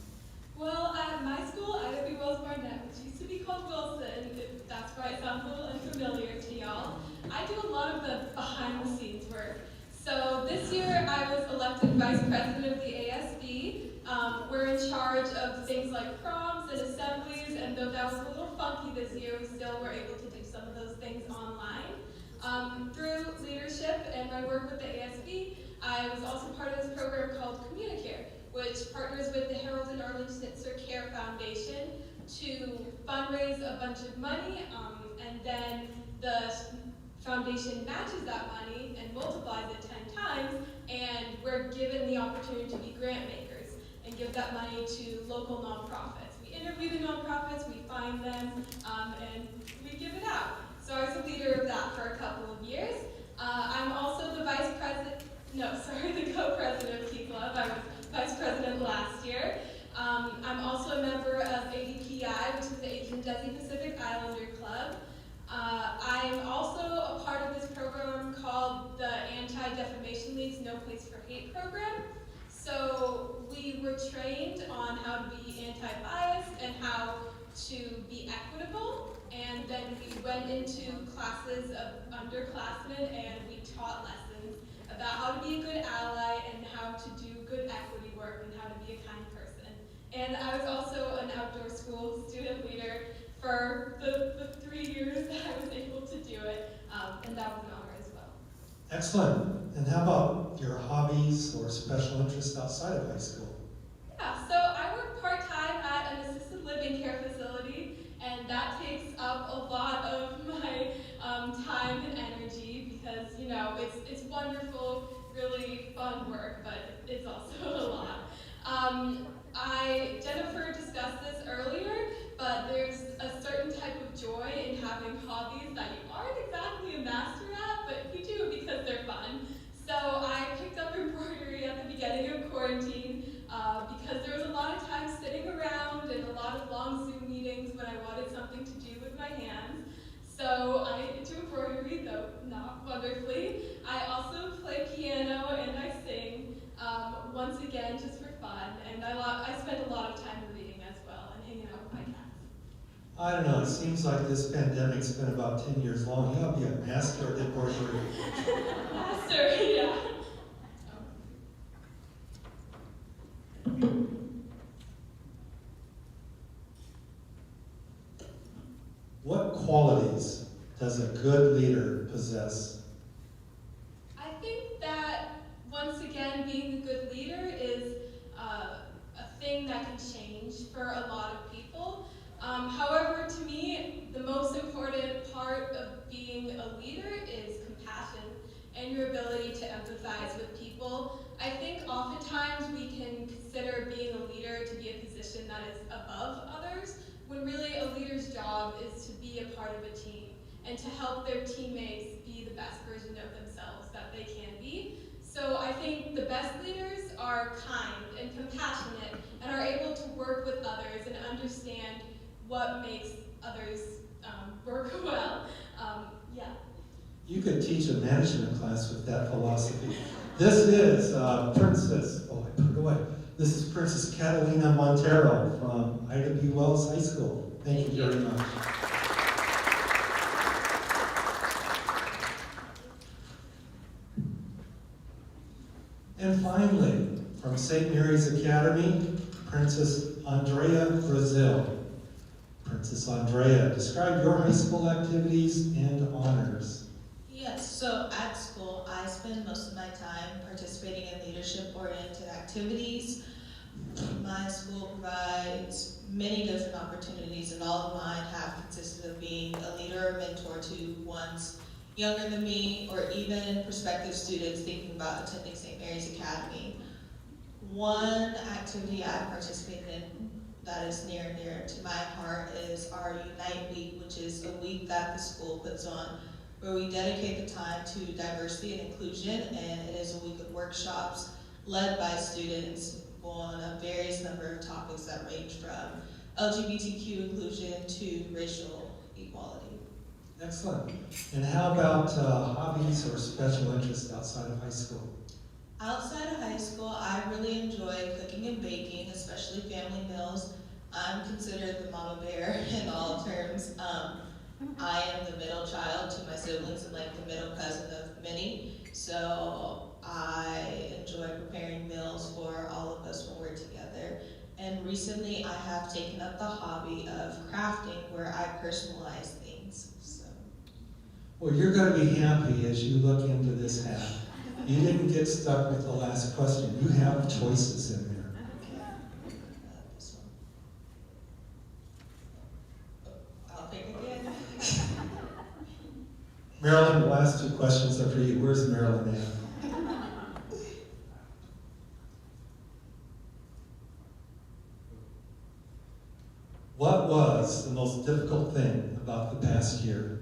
Speaker 4: Well, at my school, Ida B. Wells Barnett, which used to be called Wilson, if that's why it sounds a little unfamiliar to y'all, I do a lot of the behind-the-scenes work. So this year, I was elected vice president of the ASB. We're in charge of things like proms and assemblies, and though that was a little funky this year, we still were able to do some of those things online. Through leadership and my work with the ASB, I was also part of this program called Communicare, which partners with the Harold and Arlene Schnitzer Care Foundation to fundraise a bunch of money, and then the foundation matches that money and multiplies it 10 times, and we're given the opportunity to be grant makers and give that money to local nonprofits. We interview the nonprofits, we find them, and we give it out. So I was a leader of that for a couple of years. I'm also the the co-president of Key Club. I was vice president last year. I'm also a member of ADPI, which is the Asian Desi Pacific Islander Club. I'm also a part of this program called the Anti-Defamation League's No Place for Hate program. So we were trained on how to be anti-bias and how to be equitable, and then we went into classes of underclassmen and we taught lessons about how to be a good ally and how to do good equity work and how to be a kind person. And I was also an outdoor school student leader for the 3 years that I was able to do it, and that was an honor as well.
Speaker 2: Excellent. And how about your hobbies or special interests outside of high school?
Speaker 4: Yeah, so I work part-time at an assisted living care facility, and that takes up a lot of my time and energy because, you know, it's wonderful, really fun work, but it's also a lot. Jennifer discussed this earlier, but there's a certain type of joy in having hobbies that you aren't exactly a master at, but you do because they're fun. So I picked up embroidery at the beginning of quarantine because there was a lot of time sitting around and a lot of long Zoom meetings when I wanted something to do with my hands. So I do embroidery, though not wonderfully. I also play piano and I sing, once again, just for fun. And I spend a lot of time reading as well and hanging out with my cats.
Speaker 2: I don't know, it seems like this pandemic's been about 10 years long. You ought to be a master at embroidery.
Speaker 4: Master, yeah.
Speaker 2: What qualities does a good leader possess?
Speaker 4: I think that, once again, being a good leader is a thing that can change for a lot of people. However, to me, the most important part of being a leader is compassion and your ability to empathize with people. I think oftentimes we can consider being a leader to be a position that is above others, when really a leader's job is to be a part of a team and to help their teammates be the best version of themselves that they can be. So I think the best leaders are kind and compassionate and are able to work with others and understand what makes others work well. Yeah.
Speaker 2: You could teach a management class with that philosophy. This is Princess, oh, I put it away. This is Princess Catalina Montero from Ida B. Wells High School. Thank you very much. And finally, from St. Mary's Academy, Princess Andrea Brazil. Princess Andrea, describe your high school activities and honors.
Speaker 8: Yes, so at school, I spend most of my time participating in leadership-oriented activities. My school provides many different opportunities, and all of mine have consisted of being a leader or mentor to ones younger than me, or even prospective students thinking about attending St. Mary's Academy. One activity I participated in that is near and dear to my heart is our Unite Week, which is a week that the school puts on where we dedicate the time to diversity and inclusion, and it is a week of workshops led by students on a various number of topics that range from LGBTQ inclusion to racial equality.
Speaker 2: Excellent. And how about hobbies or special interests outside of high school?
Speaker 8: Outside of high school, I really enjoy cooking and baking, especially family meals. I'm considered the mama bear in all terms. I am the middle child to my siblings and like the middle cousin of many. So I enjoy preparing meals for all of us when we're together. And recently I have taken up the hobby of crafting where I personalize things. So.
Speaker 2: Well, you're going to be happy as you look into this hat. You didn't get stuck with the last question. You have choices in there.
Speaker 8: Okay. This one. I'll pick again.
Speaker 2: Marilyn, the last two questions are for you. Where's Marilyn at? What was the most difficult thing about the past year?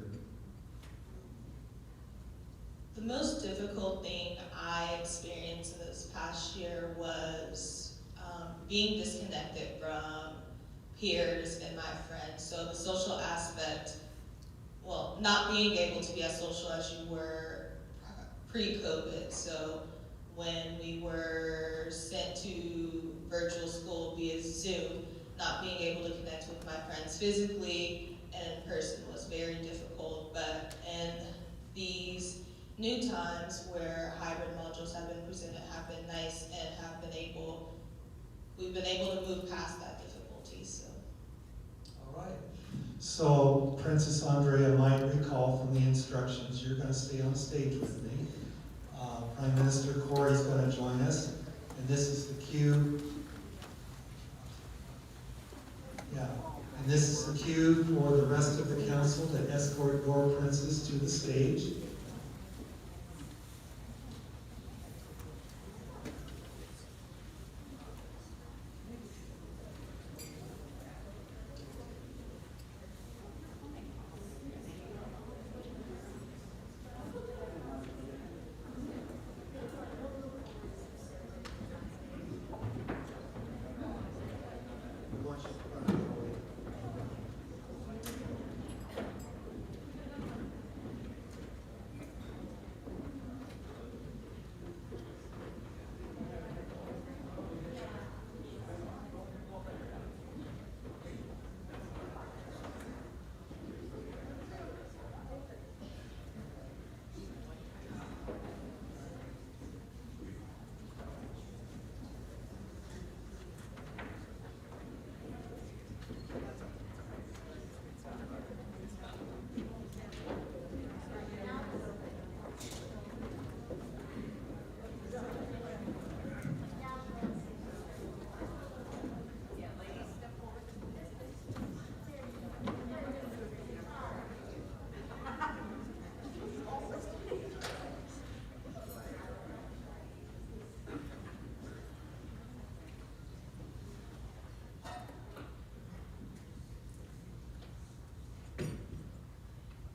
Speaker 8: The most difficult thing I experienced in this past year was being disconnected from peers and my friends. So the social aspect, well, not being able to be as social as you were pre-COVID. So when we were sent to virtual school via Zoom, not being able to connect with my friends physically and in person was very difficult. But in these new times where hybrid modules have been presented have been nice and we've been able to move past that difficulty. So.
Speaker 2: All right. So Princess Andrea might recall from the instructions, you're going to stay on stage with me. Prime Minister Corey's going to join us, and this is the cue. Yeah, and this is the cue for the rest of the council to escort your princess to the stage.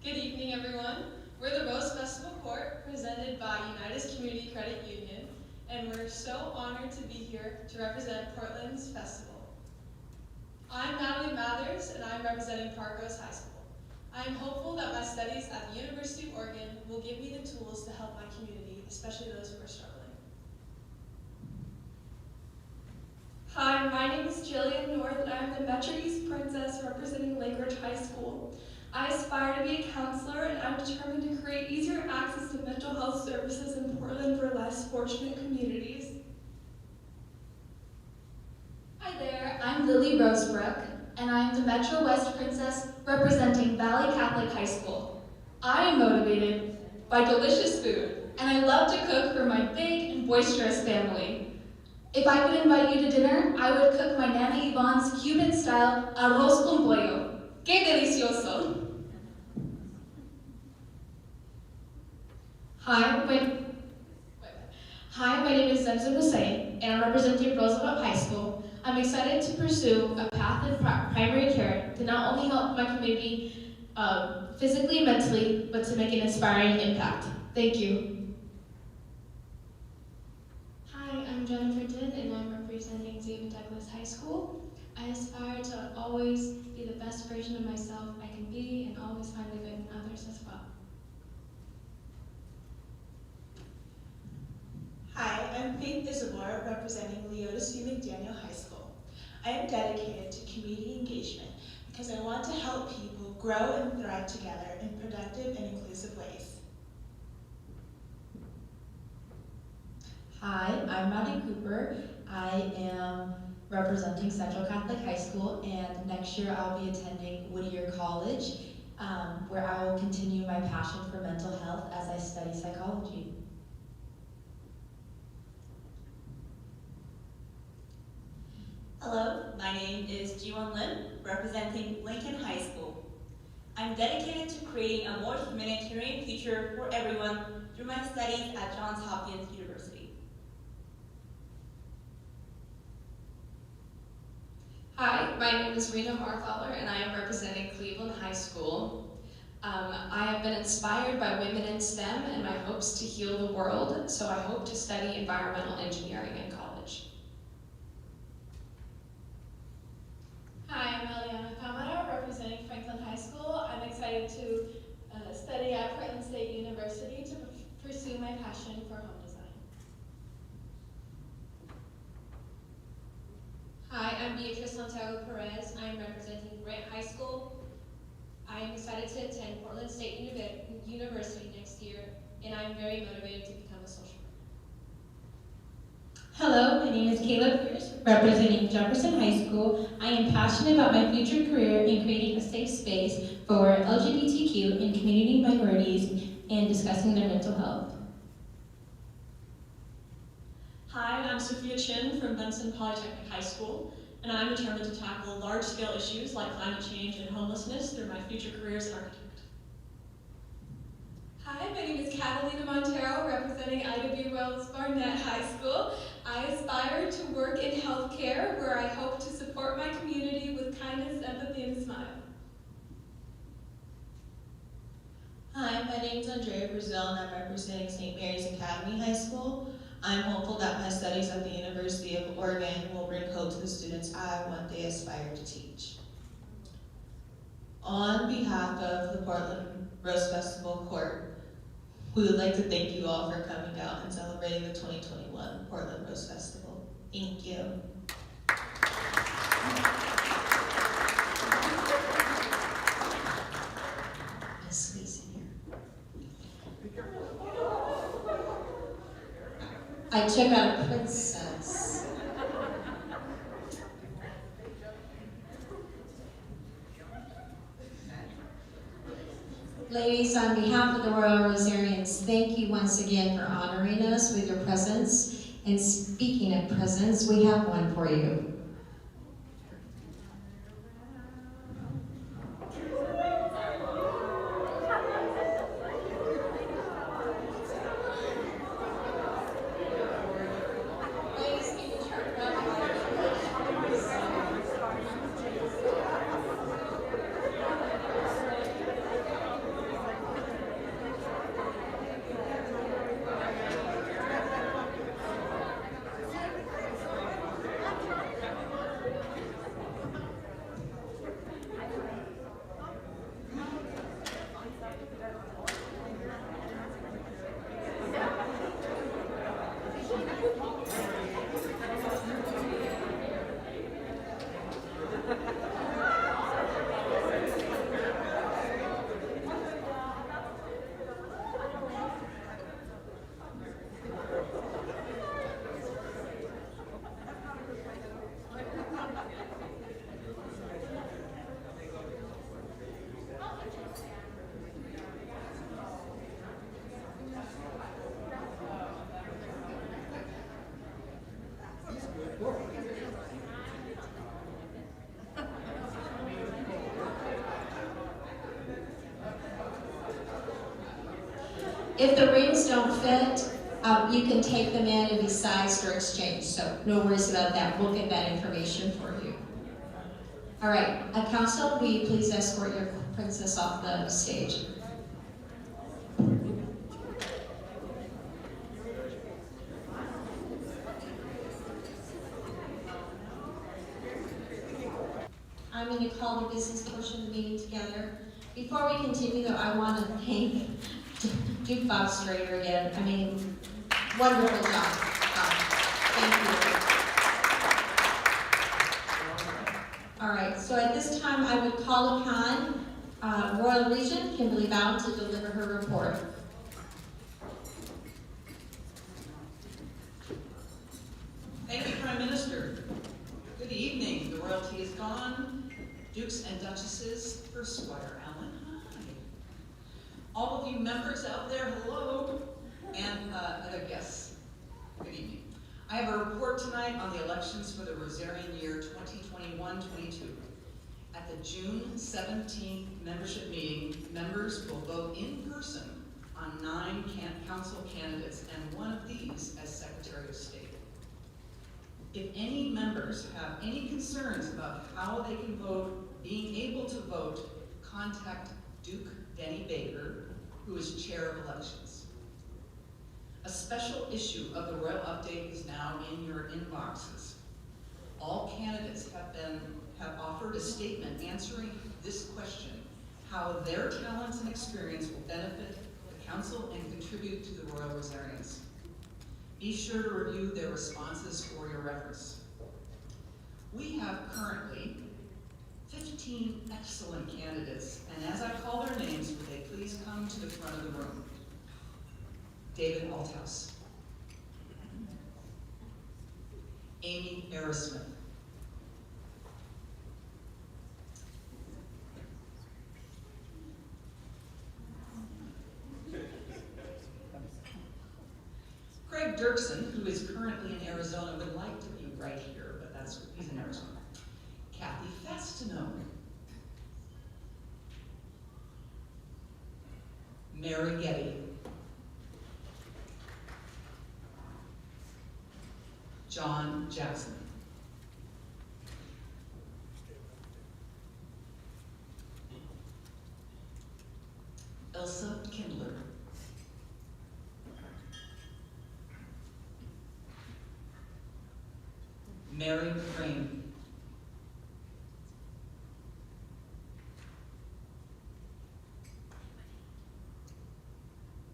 Speaker 3: Good evening, everyone. We're the Rose Festival Court, presented by Unitas Community Credit Union, and we're so honored to be here to represent Portland's festival. I'm Natalie Mathers, and I'm representing Park Rose High School. I am hopeful that my studies at the University of Oregon will give me the tools to help my community, especially those who are struggling.
Speaker 4: Hi, my name is Jillian North, and I'm the Metro East Princess representing Lake Ridge High School. I aspire to be a counselor, and I'm determined to create easier access to mental health services in Portland for less fortunate communities.
Speaker 5: Hi there, I'm Lily Rosebrook, and I'm the Metro West Princess representing Valley Catholic High School. I am motivated by delicious food, and I love to cook for my big and boisterous family. If I could invite you to dinner, I would cook my Nana Yvonne's Cuban-style arroz con pollo. ¡Qué delicioso!
Speaker 6: Hi, my name is Zenza Hussein, and I'm representing Roosevelt High School. I'm excited to pursue a path in primary care to not only help my community physically and mentally, but to make an inspiring impact. Thank you.
Speaker 7: Hi, I'm Jennifer Din, and I'm representing Xavier Douglas High School. I aspire to always be the best version of myself I can be and always find the good in others as well.
Speaker 8: Hi, I'm Faith Isadora representing Leota C. McDaniel High School. I am dedicated to community engagement because I want to help people grow and thrive together in productive and inclusive ways.
Speaker 9: Hi, I'm Maddie Cooper. I am representing Central Catholic High School, and next year I'll be attending Whittier College, where I will continue my passion for mental health as I study psychology.
Speaker 10: Hello, my name is Jiwon Lim, representing Lincoln High School. I'm dedicated to creating a more humanitarian future for everyone through my studies at Johns Hopkins University.
Speaker 4: Hi,
Speaker 11: my name is Rita Marthaler, and I am representing Cleveland High School. I have been inspired by women in STEM and my hopes to heal the world, so I hope to study environmental engineering in college.
Speaker 12: Hi, I'm Eliana Kamara, representing Franklin High School. I'm excited to study at Portland State University to pursue my passion for home design.
Speaker 15: Hi, I'm Beatrice Santiago Perez. I'm representing Grant High School. I am excited to attend Portland State University next year, and I'm very motivated to become a social worker.
Speaker 13: Hello, my name is Kayla Pierce, representing Jefferson High School. I am passionate about my future career in creating a safe space for LGBTQ and community minorities and discussing their mental health.
Speaker 14: Hi, I'm Sophia Chin from Benson Polytechnic High School, and I'm determined to tackle large-scale issues like climate change and homelessness through my future career as an architect.
Speaker 4: Hi, my name is Catalina Montero, representing Ida B. Wells Barnett High School. I aspire to work in healthcare, where I hope to support my community with kindness, empathy, and a smile.
Speaker 16: Hi, my name is Andrea Brazil, and I'm representing St. Mary's Academy High School. I'm hopeful that my studies at the University of Oregon will bring hope to the students I one day aspire to teach. On behalf of the Portland Rose Festival Court, we would like to thank you all for coming out and celebrating the 2021 Portland Rose Festival. Thank you.
Speaker 1: Miss Lisa here. I took out a princess. Ladies, on behalf of the Royal Rosarians, thank you once again for honoring us with your presence. And speaking of presents, we have one for you. If the rings don't fit, you can take them in and be sized or exchanged, so no worries about that. We'll get that information for you. All right, Council, will you please escort your princess off the stage? I'm going to call the business portion of the meeting together. Before we continue, though, I want to thank Duke Bob Strader again. I mean, wonderful job. Thank you. All right, so at this time, I would call upon Royal Regent Kimberly Bowden to deliver her report.
Speaker 17: Thank you, Prime Minister. Good evening. The royalty is gone. Dukes and Duchesses, First Squire Allen, hi. All of you members out there, hello. And other guests, good evening. I have a report tonight on the elections for the Rosarian year 2021-22. At the June 17th membership meeting, members will vote in person on 9 council candidates and one of these as Secretary of State. If any members have any concerns about how they can vote, being able to vote, contact Duke Denny Baker, who is chair of elections. A special issue of the Royal Update is now in your inboxes. All candidates have offered a statement answering this question, how their talents and experience will benefit the council and contribute to the Royal Rosarians. Be sure to review their responses for your reference. We have currently 15 excellent candidates, and as I call their names, would they please come to the front of the room? David Althouse. Amy Aerosmith. Craig Dirksen, who is currently in Arizona, would like to be right here, but he's in Arizona. Kathy Fastino. Mary Getty. John Jackson. Elsa Kindler. Mary Crane.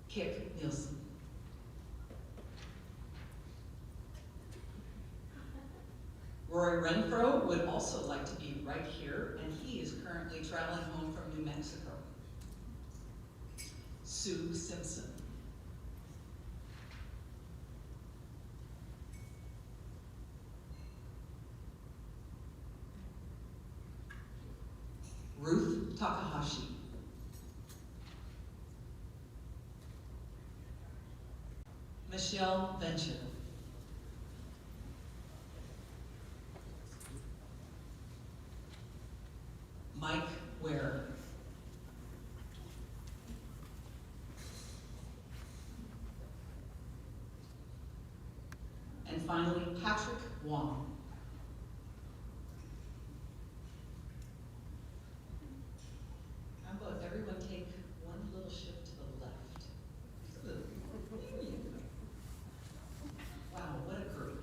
Speaker 17: Kip Nielsen. Rory Renfro would also like to be right here, and he is currently traveling home from New Mexico. Sue Simpson. Ruth Takahashi. Michelle Venture. Mike Ware. And finally, Patrick Wong. How about everyone take one little shift to the left? There you go. Wow, what a group.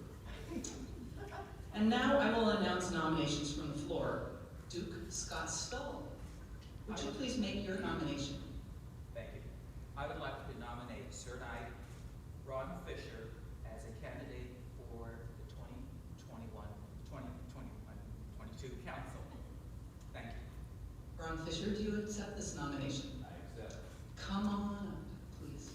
Speaker 17: And now I will announce nominations from the floor. Duke Scott Stoll, would you please make your nomination?
Speaker 18: Thank you. I would like to nominate Sir Knight Ron Fisher as a candidate for the 2021-22 council. Thank you.
Speaker 17: Ron Fisher, do you accept this nomination?
Speaker 18: I accept.
Speaker 17: Come on up, please.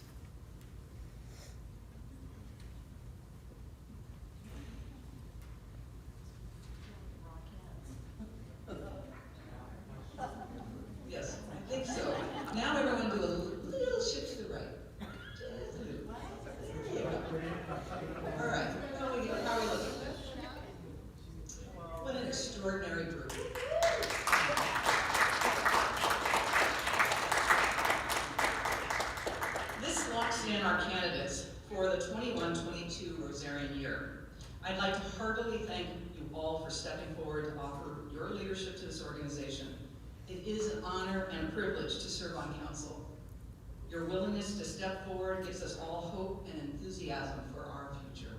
Speaker 17: Yes, I think so. Now everyone do a little shift to the right. Just a little. There you go. All right, how are we looking? What an extraordinary group. This locks in our candidates for the 21-22 Rosarian year. I'd like to heartily thank you all for stepping forward to offer your leadership to this organization. It is an honor and a privilege to serve on council. Your willingness to step forward gives us all hope and enthusiasm for our future.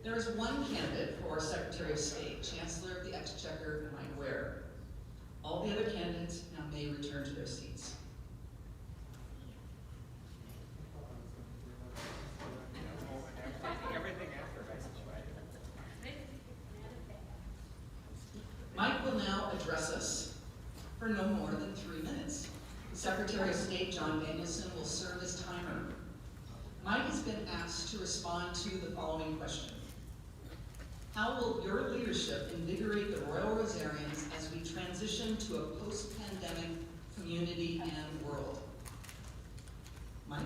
Speaker 17: There is one candidate for Secretary of State, Chancellor of the Exchequer, Mike Ware. All the other candidates now may return to their seats. Mike will now address us for no more than 3 minutes. Secretary of State John Danielson will serve as timer. Mike has been asked to respond to the following question. How will your leadership invigorate the Royal Rosarians as we transition to a post-pandemic community and world? Mike?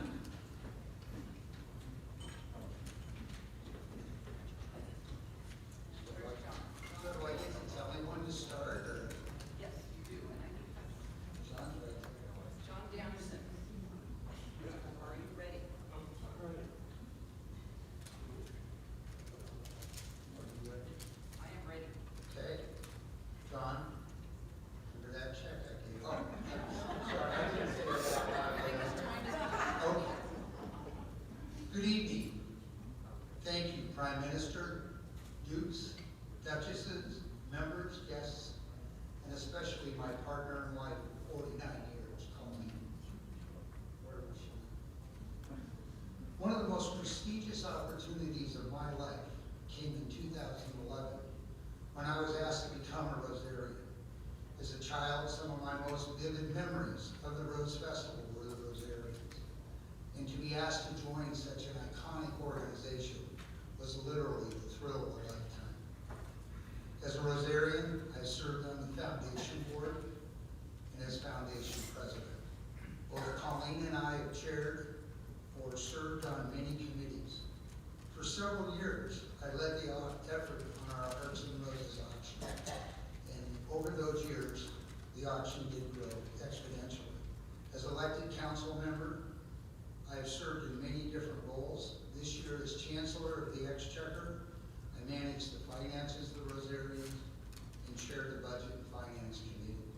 Speaker 19: Do I get to tell me when to start, or?
Speaker 17: Yes, you do. John Danielson. Are you ready?
Speaker 19: duchesses, members, guests, and especially my partner in life of 49 years, Colleen. Where was she? One of the most prestigious opportunities of my life came in 2011 when I was asked to become a Rosarian. As a child, some of my most vivid memories of the Rose Festival were the Rosarians. And to be asked to join such an iconic organization was literally the thrill of a lifetime. As a Rosarian, I served on the foundation board and as foundation president. Both Colleen and I have chaired or served on many committees. For several years, I led the effort on our Hearts and Roses auction. And over those years, the auction did grow exponentially. As elected council member, I have served in many different roles. This year as Chancellor of the Exchequer, I manage the finances of the Rosarians and chair the Budget and Finance Committee.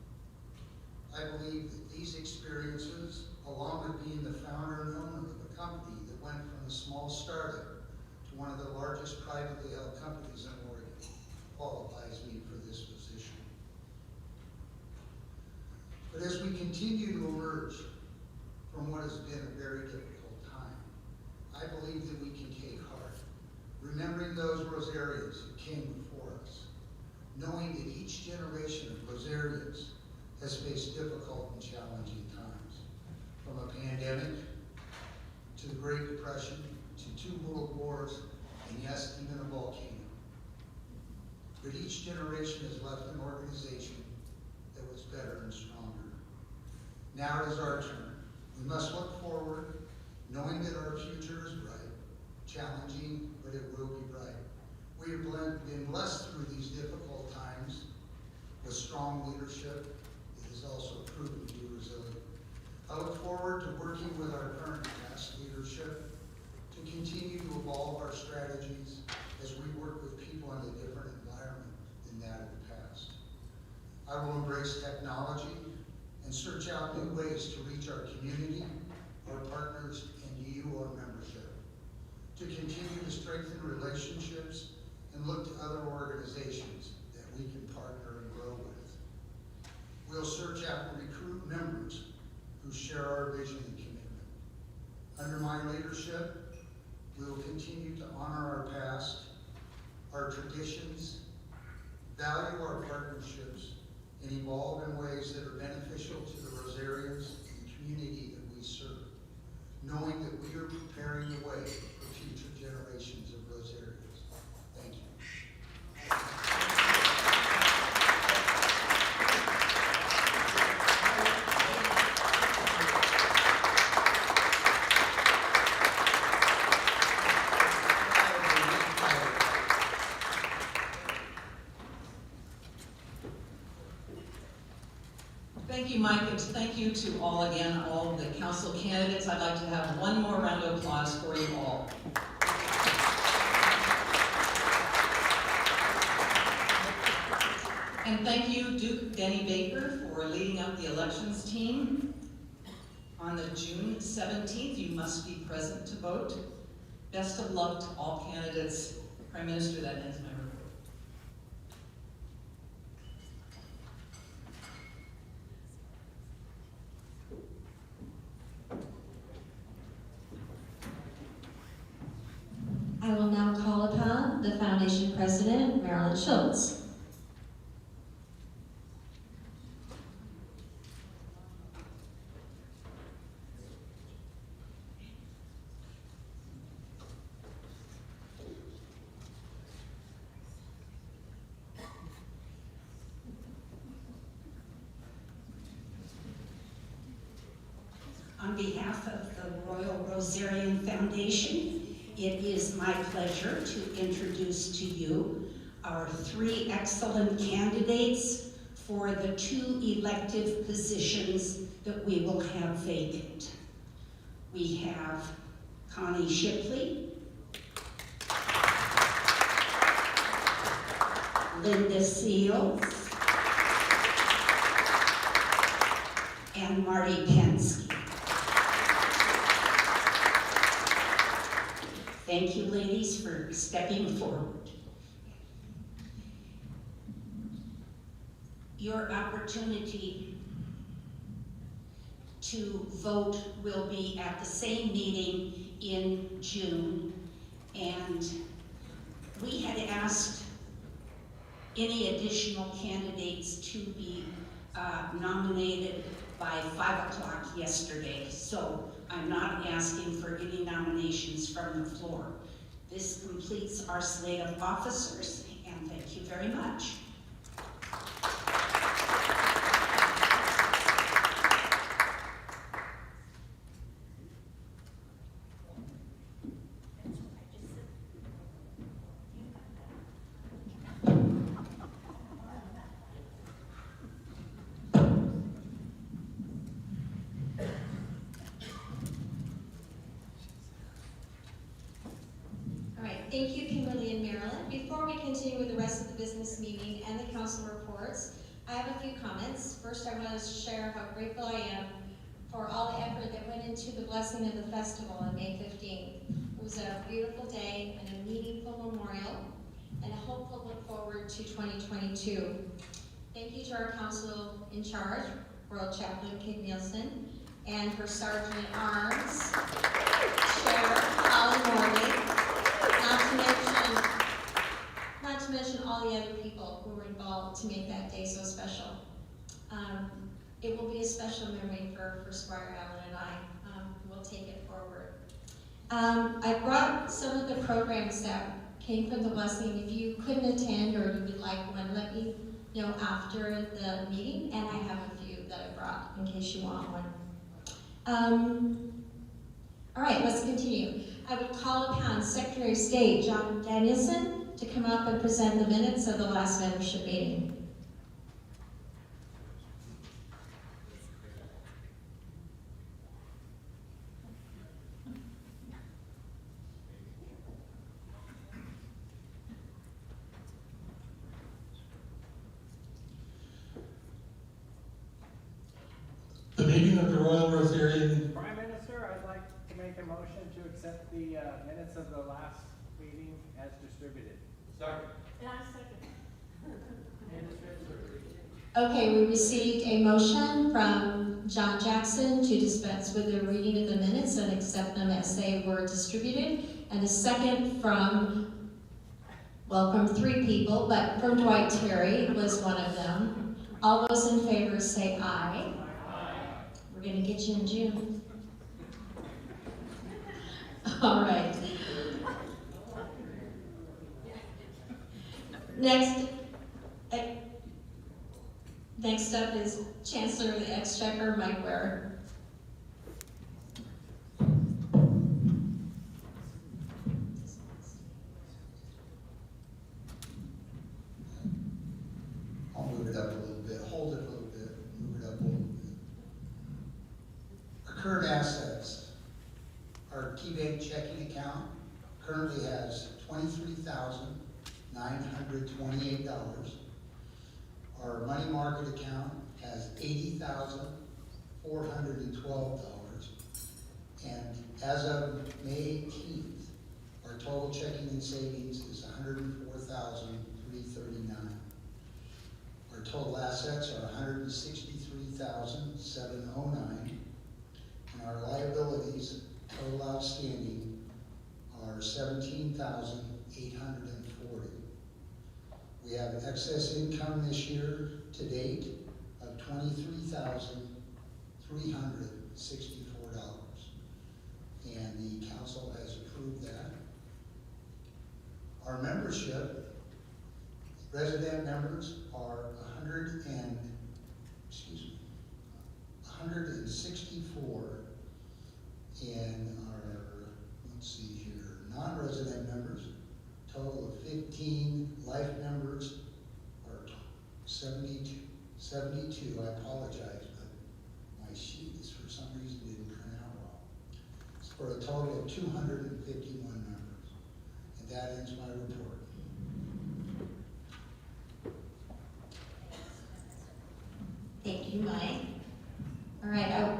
Speaker 19: I believe that these experiences, along with being the founder and owner of a company that went from a small startup to one of the largest privately held companies in Oregon, qualifies me for this position. But as we continue to emerge from what has been a very difficult time, I believe that we can take heart, remembering those Rosarians who came before us, knowing that each generation of Rosarians has faced difficult and challenging times, from a pandemic to the Great Depression to 2 world wars, and yes, even a volcano. But each generation has left an organization that was better and stronger. Now it is our turn. We must look forward, knowing that our future is bright, challenging, but it will be bright. We have been blessed through these difficult times with strong leadership. It has also proven to be resilient. I look forward to working with our current past leadership to continue to evolve our strategies as we work with people in a different environment than that of the past. I will embrace technology and search out new ways to reach our community, our partners, and you, our membership. To continue to strengthen relationships and look to other organizations that we can partner and grow with. We'll search out and recruit members who share our vision and commitment. Under my leadership, we will continue to honor our past, our traditions, value our partnerships, and evolve in ways that are beneficial to the Rosarians and the community that we serve, knowing that we are preparing the way for future generations of Rosarians. Thank you.
Speaker 17: Thank you, Mike, and thank you to all of the council candidates. I'd like to have one more round of applause for you all. And thank you, Duke Denny Baker, for leading up the elections team. On the June 17th, you must be present to vote. Best of luck to all candidates. Prime Minister, that ends my report.
Speaker 1: I will now call upon the Foundation President, Marilyn Schultz.
Speaker 20: On behalf of the Royal Rosarian Foundation, it is my pleasure to introduce to you our 3 excellent candidates for the 2 elective positions that we will have vacant. We have Connie Shipley, Linda Seals, and Marty Pensky. Thank you, ladies, for stepping forward. Your opportunity to vote will be at the same meeting in June, and we had asked any additional candidates to be nominated by 5 o'clock yesterday, so I'm not asking for any nominations from the floor. This completes our slate of officers, and thank you very much.
Speaker 1: Thank you, Kimberly and Marilyn. Before we continue with the rest of the business meeting and the council reports, I have a few comments. First, I want to share how grateful I am for all the effort that went into the blessing of the festival on May 15th. It was a beautiful day and a meaningful memorial, and a hopeful look forward to 2022. Thank you to our council in charge, World Chaplain Kate Nielsen, and her Sergeant at Arms, Sheriff Holly Morley, not to mention all the other people who were involved to make that day so special. It will be a special memory for Squire Allen and I. We'll take it forward. I brought some of the programs that came from the blessing. If you couldn't attend or you would like one, let me know after the meeting, and I have a few that I brought in case you want one. All right, let's continue. I would call upon Secretary of State John Danielson to come up and present the minutes of the last membership meeting.
Speaker 2: The meeting of the Royal Rosarian.
Speaker 21: Prime Minister, I'd like to make a motion to accept the minutes of the last meeting as distributed.
Speaker 18: Second.
Speaker 12: And I second.
Speaker 1: Okay, we received a motion from John Jackson to dispense with the reading of the minutes and accept them as they were distributed, and a second from, well, from 3 people, but from Dwight Terry was one of them. All those in favor say aye. We're going to get you in June. All right. Next up is Chancellor of the Exchequer, Mike Ware.
Speaker 19: I'll move it up a little bit, hold it a little bit, move it up a little bit. Our current assets, our key bank checking account currently has $23,928. Our money market account has $80,412. And as of May 18th, our total checking and savings is $104,339. Our total assets are $163,709, and our liabilities, total outstanding, are $17,840. We have excess income this year to date of $23,364, and the council has approved that. Our membership, resident members, are 164, and our, let's see here, non-resident members, total of 15, life members are 72. I apologize, but my sheet is for some reason didn't print out well. It's for a total of 251 members, and that ends my report.
Speaker 1: Thank you, Mike. All right,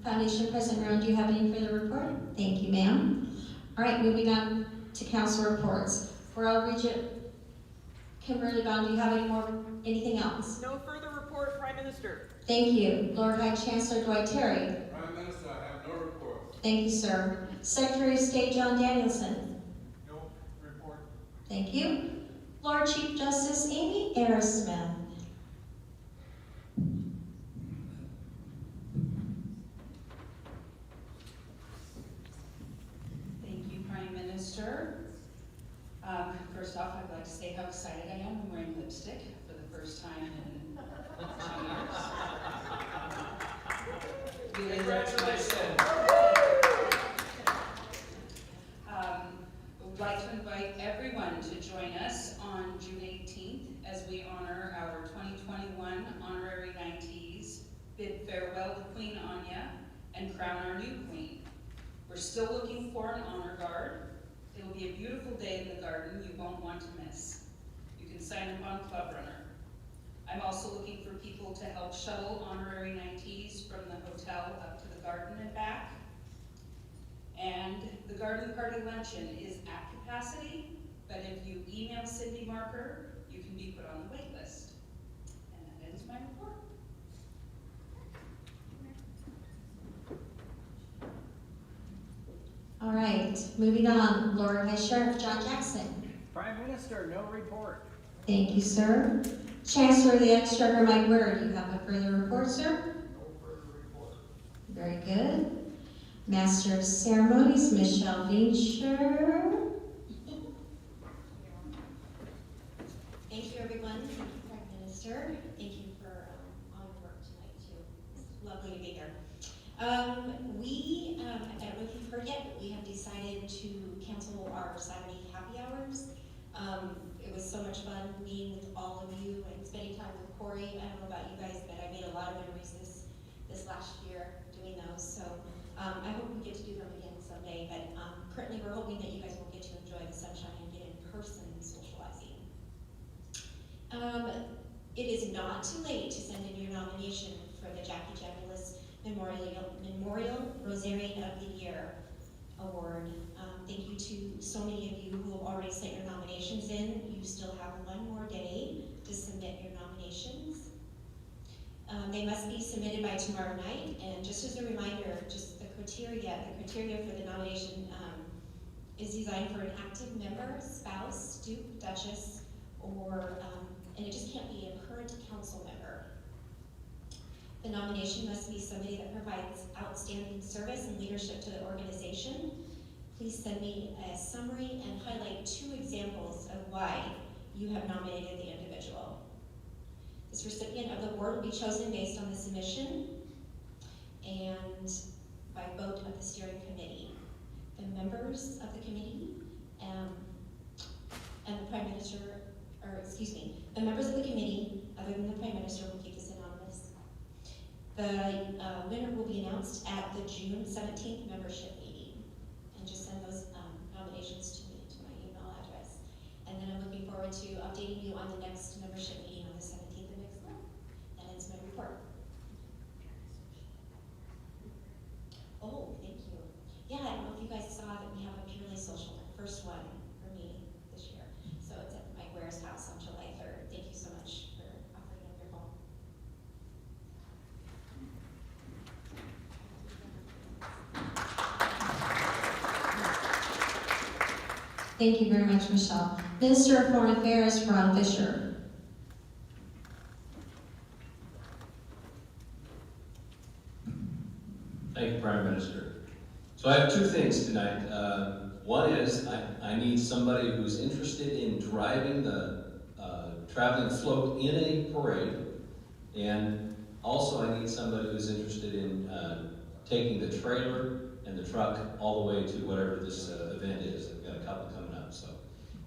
Speaker 1: Foundation President Brown, do you have any further report? Thank you, ma'am. All right, moving on to council reports. For Royal Regent Kimberly Bond, do you have anything else?
Speaker 3: No further report, Prime Minister.
Speaker 1: Thank you. Lord High Chancellor Dwight Terry.
Speaker 22: Prime Minister, I have no report.
Speaker 1: Thank you, sir. Secretary of State John Danielson.
Speaker 22: No report.
Speaker 1: Thank you. Lord Chief Justice Amy Arrowsmith.
Speaker 23: Thank you, Prime Minister. First off, I'd like to say how excited I am. I'm wearing lipstick for the first time in 2 years.
Speaker 3: Congratulations.
Speaker 23: Would like to invite everyone to join us on June 18th as we honor our 2021 honorary knights, bid farewell to Queen Anya, and crown our new queen. We're still looking for an honor guard. It will be a beautiful day in the garden you won't want to miss. You can sign up on Club Runner. I'm also looking for people to help shuttle honorary knights from the hotel up to the garden and back. And the garden party luncheon is at capacity, but if you email Cindy Marker, you can be put on the wait list. And that ends my report.
Speaker 1: All right, moving on. Lord High Sheriff John Jackson.
Speaker 21: Prime Minister, no report.
Speaker 1: Thank you, sir. Chancellor of the Exchequer Mike Ware, do you have a further report, sir?
Speaker 22: No further report.
Speaker 1: Very good. Master of Ceremonies Michelle Vinscher.
Speaker 24: Thank you, everyone. Thank you, Prime Minister. Thank you for all your work tonight, too. It's lovely to be here. I don't know if you've heard yet, but we have decided to cancel our Saturday happy hours. It was so much fun being with all of you and spending time with Corey. I don't know about you guys, but I made a lot of memories this last year doing those. So I hope we get to do them again someday. But currently, we're hoping that you guys will get to enjoy the sunshine and get in-person socializing. It is not too late to send in your nomination for the Jackie Janulis Memorial Rosarian of the Year Award. Thank you to so many of you who have already sent your nominations in. You still have one more day to submit your nominations. They must be submitted by tomorrow night, and just as a reminder, just the criteria for the nomination is designed for an active member, spouse, duke, duchess, or, and it just can't be a current council member. The nomination must be somebody that provides outstanding service and leadership to the organization. Please send me a summary and highlight 2 examples of why you have nominated the individual. This recipient of the award will be chosen based on the submission and by vote of the steering committee. The members of the committee and the Prime Minister, the members of the committee, other than the Prime Minister, will keep this anonymous. The winner will be announced at the June 17th membership meeting. And just send those nominations to me, to my email address. And then I'm looking forward to updating you on the next membership meeting on the 17th of next month. That ends my report. Oh, thank you. Yeah, I don't know if you guys saw that we have a purely social, first one for me this year. So it's at Mike Ware's house on July 3rd. Thank you so much for offering up your home.
Speaker 1: Thank you very much, Michelle. Minister of Foreign Affairs, Ron Fisher.
Speaker 25: Thank you, Prime Minister. So I have 2 things tonight. One is I need somebody who's interested in driving the traveling float in a parade, and also I need somebody who's interested in taking the trailer and the truck all the way to whatever this event is. I've got a couple coming up, so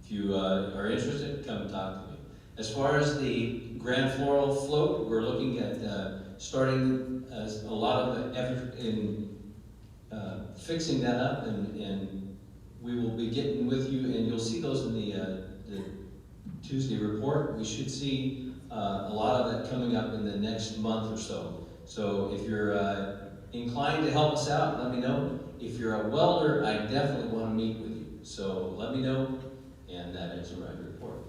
Speaker 25: if you are interested, come and talk to me. As far as the Grand Floral Float, we're looking at starting a lot of the effort in fixing that up, and we will be getting with you, and you'll see those in the Tuesday report. We should see a lot of that coming up in the next month or so. So if you're inclined to help us out, let me know. If you're a welder, I definitely want to meet with you. So let me know, and that ends my report.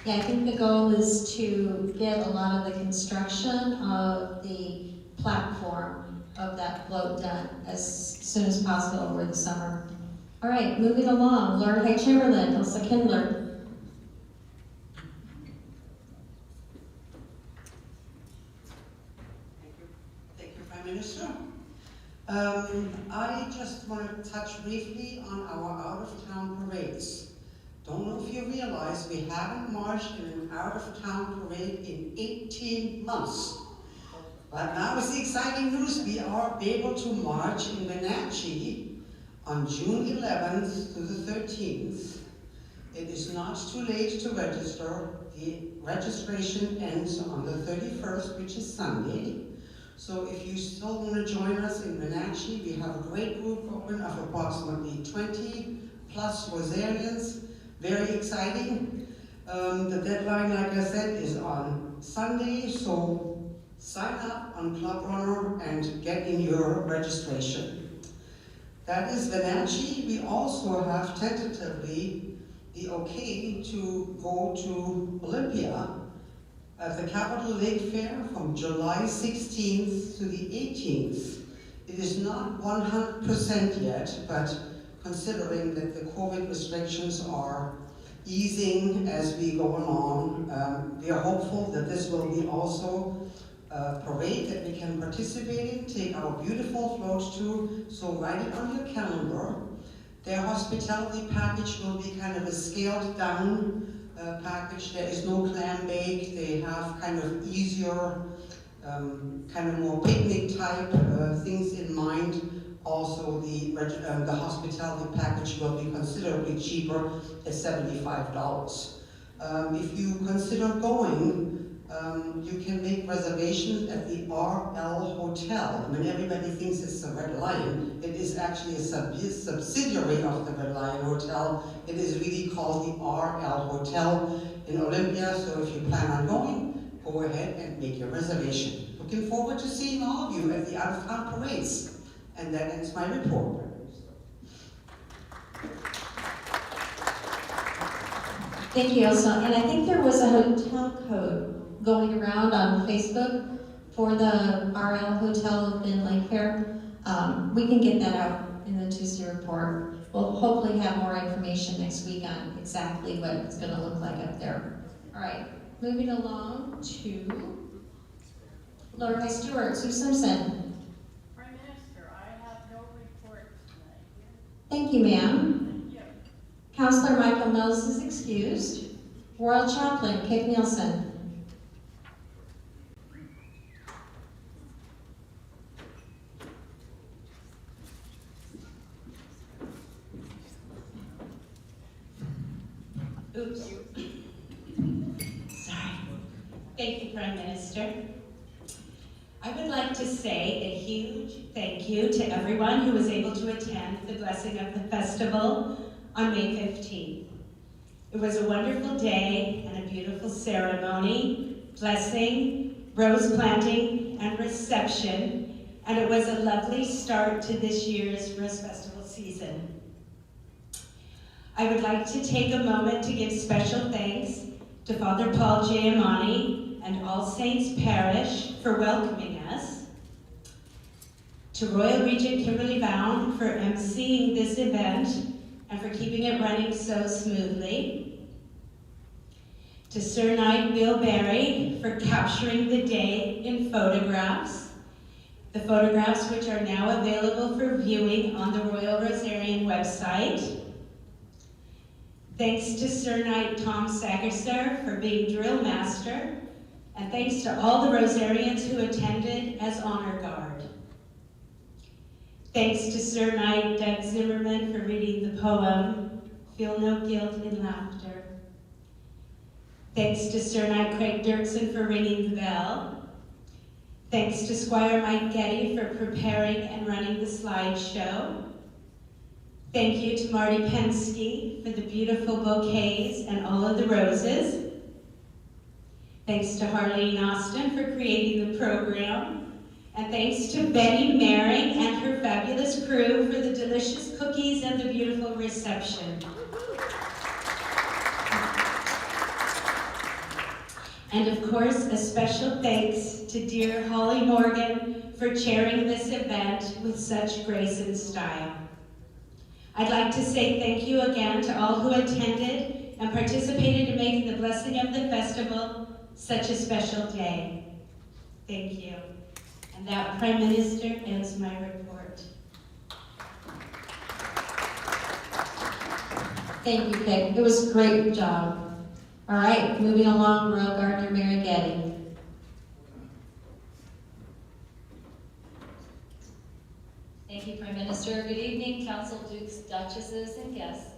Speaker 1: Yeah, I think the goal is to get a lot of the construction of the platform of that float done as soon as possible over the summer. All right, moving along, Lord High Chamberlain, Elsa Kindler.
Speaker 5: Thank you, Prime Minister. I just want to touch briefly on our out-of-town parades. Don't know if you realize we haven't marched in an out-of-town parade in 18 months. But now is the exciting news. We are able to march in Wenatchee on June 11th to the 13th. It is not too late to register. The registration ends on the 31st, which is Sunday. So if you still want to join us in Wenatchee, we have a great group open of approximately 20 plus Rosarians. Very exciting. The deadline, like I said, is on Sunday, so sign up on Club Runner and get in your registration. That is Wenatchee. We also have tentatively the okay to go to Olympia at the Capital Lake Fair from July 16th to the 18th. It is not 100% yet, but considering that the COVID restrictions are easing as we go along, we are hopeful that this will be also a parade that we can participate in, take our beautiful float to, so write it on your calendar. Their hospitality package will be kind of a scaled down package. There is no clam bake. They have kind of easier, kind of more picnic type things in mind. Also, the hospitality package will be considerably cheaper at $75. If you consider going, you can make reservations at the RL Hotel. I mean, everybody thinks it's the Red Lion. It is actually a subsidiary of the Red Lion Hotel. It is really called the RL Hotel in Olympia, so if you plan on going, go ahead and make your reservation. Looking forward to seeing all of you at the out-of-town parades. And that ends my report.
Speaker 1: Thank you, Elsa. And I think there was a hotel code going around on Facebook for the RL Hotel in Lake Fair. We can get that out in the Tuesday report. We'll hopefully have more information next week on exactly what it's going to look like up there. All right, moving along to Lord High Steward, Sue Simpson. Thank you, ma'am. Counselor Michael Mills is excused. Royal Chaplain Kate Nielsen.
Speaker 6: Oops. Sorry. Thank you, Prime Minister. I would like to say a huge thank you to everyone who was able to attend the blessing of the festival on May 15th. It was a wonderful day and a beautiful ceremony, blessing, rose planting, and reception, and it was a lovely start to this year's Rose Festival season. I would like to take a moment to give special thanks to Father Paul Giamatti and All Saints Parish for welcoming us, to Royal Regent Kimberly Bound for emceeing this event and for keeping it running so smoothly, to Sir Knight Bill Barry for capturing the day in photographs, the photographs which are now available for viewing on the Royal Rosarian website. Thanks to Sir Knight Tom Sagerser for being drill master, and thanks to all the Rosarians who attended as honor guard. Thanks to Sir Knight Doug Zimmerman for reading the poem, Feel No Guilt in Laughter. Thanks to Sir Knight Craig Dirksen for ringing the bell. Thanks to Squire Mike Getty for preparing and running the slideshow. Thank you to Marty Pensky for the beautiful bouquets and all of the roses. Thanks to Harlene Austin for creating the program. And thanks to Betty Maring and her fabulous crew for the delicious cookies and the beautiful reception. And of course, a special thanks to dear Holly Morgan for chairing this event with such grace and style. I'd like to say thank you again to all who attended and participated in making the blessing of the festival such a special day. Thank you. And that, Prime Minister, ends my report.
Speaker 1: Thank you, Peg. It was a great job. All right, moving along, Royal Gardener Mary Getty.
Speaker 7: Thank you, Prime Minister. Good evening, Council, Dukes, Duchesses, and guests.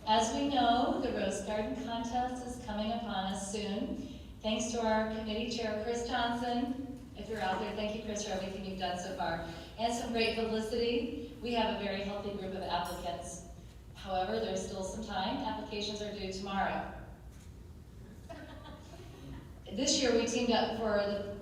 Speaker 7: As we know, the Rose Garden Contest is coming upon us soon. Thanks to our committee chair, Chris Johnson. If you're out there, thank you, Chris, for everything you've done so far. And some great publicity. We have a very healthy group of applicants. However, there's still some time. Applications are due tomorrow. This year, we teamed up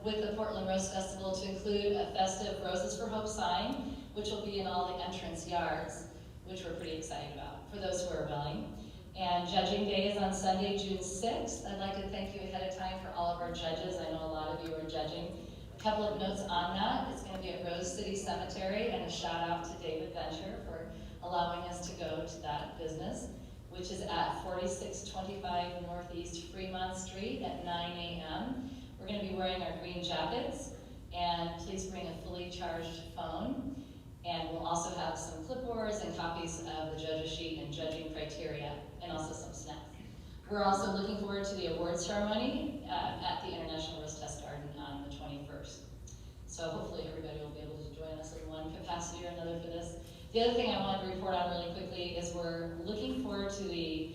Speaker 7: with the Portland Rose Festival to include a festive Roses for Hope sign, which will be in all the entrance yards, which we're pretty excited about, for those who are willing. And Judging Day is on Sunday, June 6th. I'd like to thank you ahead of time for all of our judges. I know a lot of you are judging. A couple of notes on that. It's going to be at Rose City Cemetery, and a shout out to David Venture for allowing us to go to that business, which is at 4625 Northeast Fremont Street at 9 a.m. We're going to be wearing our green jackets, and please bring a fully charged phone. And we'll also have some clipboards and copies of the judges sheet and judging criteria, and also some snacks. We're also looking forward to the awards ceremony at the International Rose Test Garden on the 21st. So hopefully everybody will be able to join us in one capacity or another for this. The other thing I wanted to report on really quickly is we're looking forward to the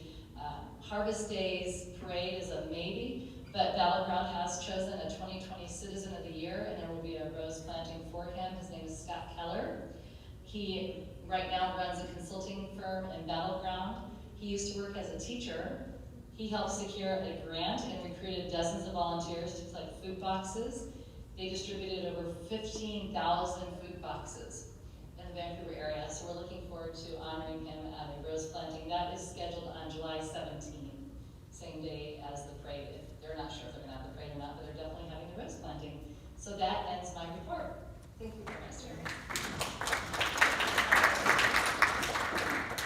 Speaker 7: Harvest Days parade as a maybe, but Battleground has chosen a 2020 Citizen of the Year, and there will be a rose planting for him. His name is Scott Keller. He right now runs a consulting firm in Battleground. He used to work as a teacher. He helped secure a grant and recruited dozens of volunteers to collect food boxes. They distributed over 15,000 food boxes in the Vancouver area, so we're looking forward to honoring him at a rose planting. That is scheduled on July 17th, same day as the parade. They're not sure if they're going to have the parade or not, but they're definitely having the rose planting. So that ends my report. Thank you, Mr.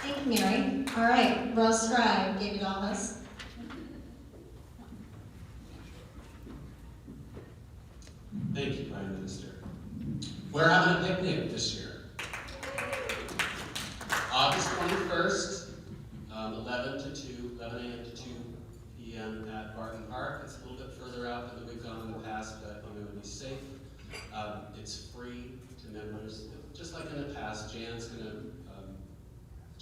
Speaker 1: Thank you, Mary. All right, Rose Scribe, David Almas.
Speaker 8: Thank you, Prime Minister. We're having a picnic this year. August 21st, 11 a.m. to 2 p.m. at Barton Park. It's a little bit further out than we've gone in the past, but it'll be safe. It's free to members. Just like in the past, Jan's going to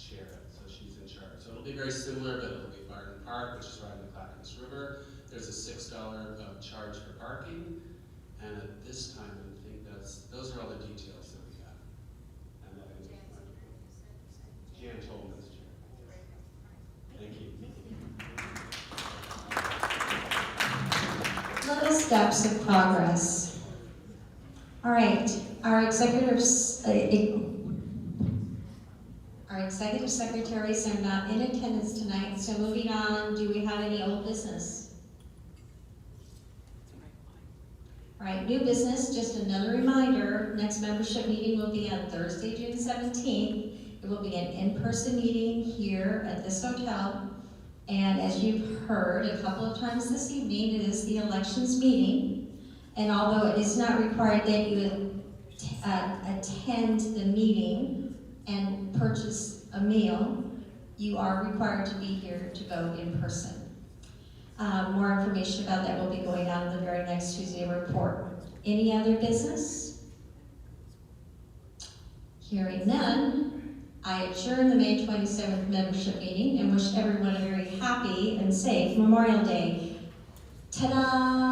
Speaker 8: chair it, so she's in charge. So it'll be very similar, but it'll be Barton Park, which is right in the Clackamas River. There's a $6 charge for parking, and at this time, I think those are all the details that we have. And that is Jan told me this, Chair. Thank you.
Speaker 1: Little steps of progress. All right, our executive secretaries are not in attendance tonight, so moving on, do we have any old business? All right, new business, just another reminder, next membership meeting will be on Thursday, June 17th. It will be an in-person meeting here at this hotel. And as you've heard a couple of times this evening, it is the elections meeting. And although it is not required that you attend the meeting and purchase a meal, you are required to be here to vote in person. More information about that will be going on in the very next Tuesday report. Any other business? Hearing none, I adjourn the May 27th membership meeting and wish everyone a very happy and safe Memorial Day. Ta-da!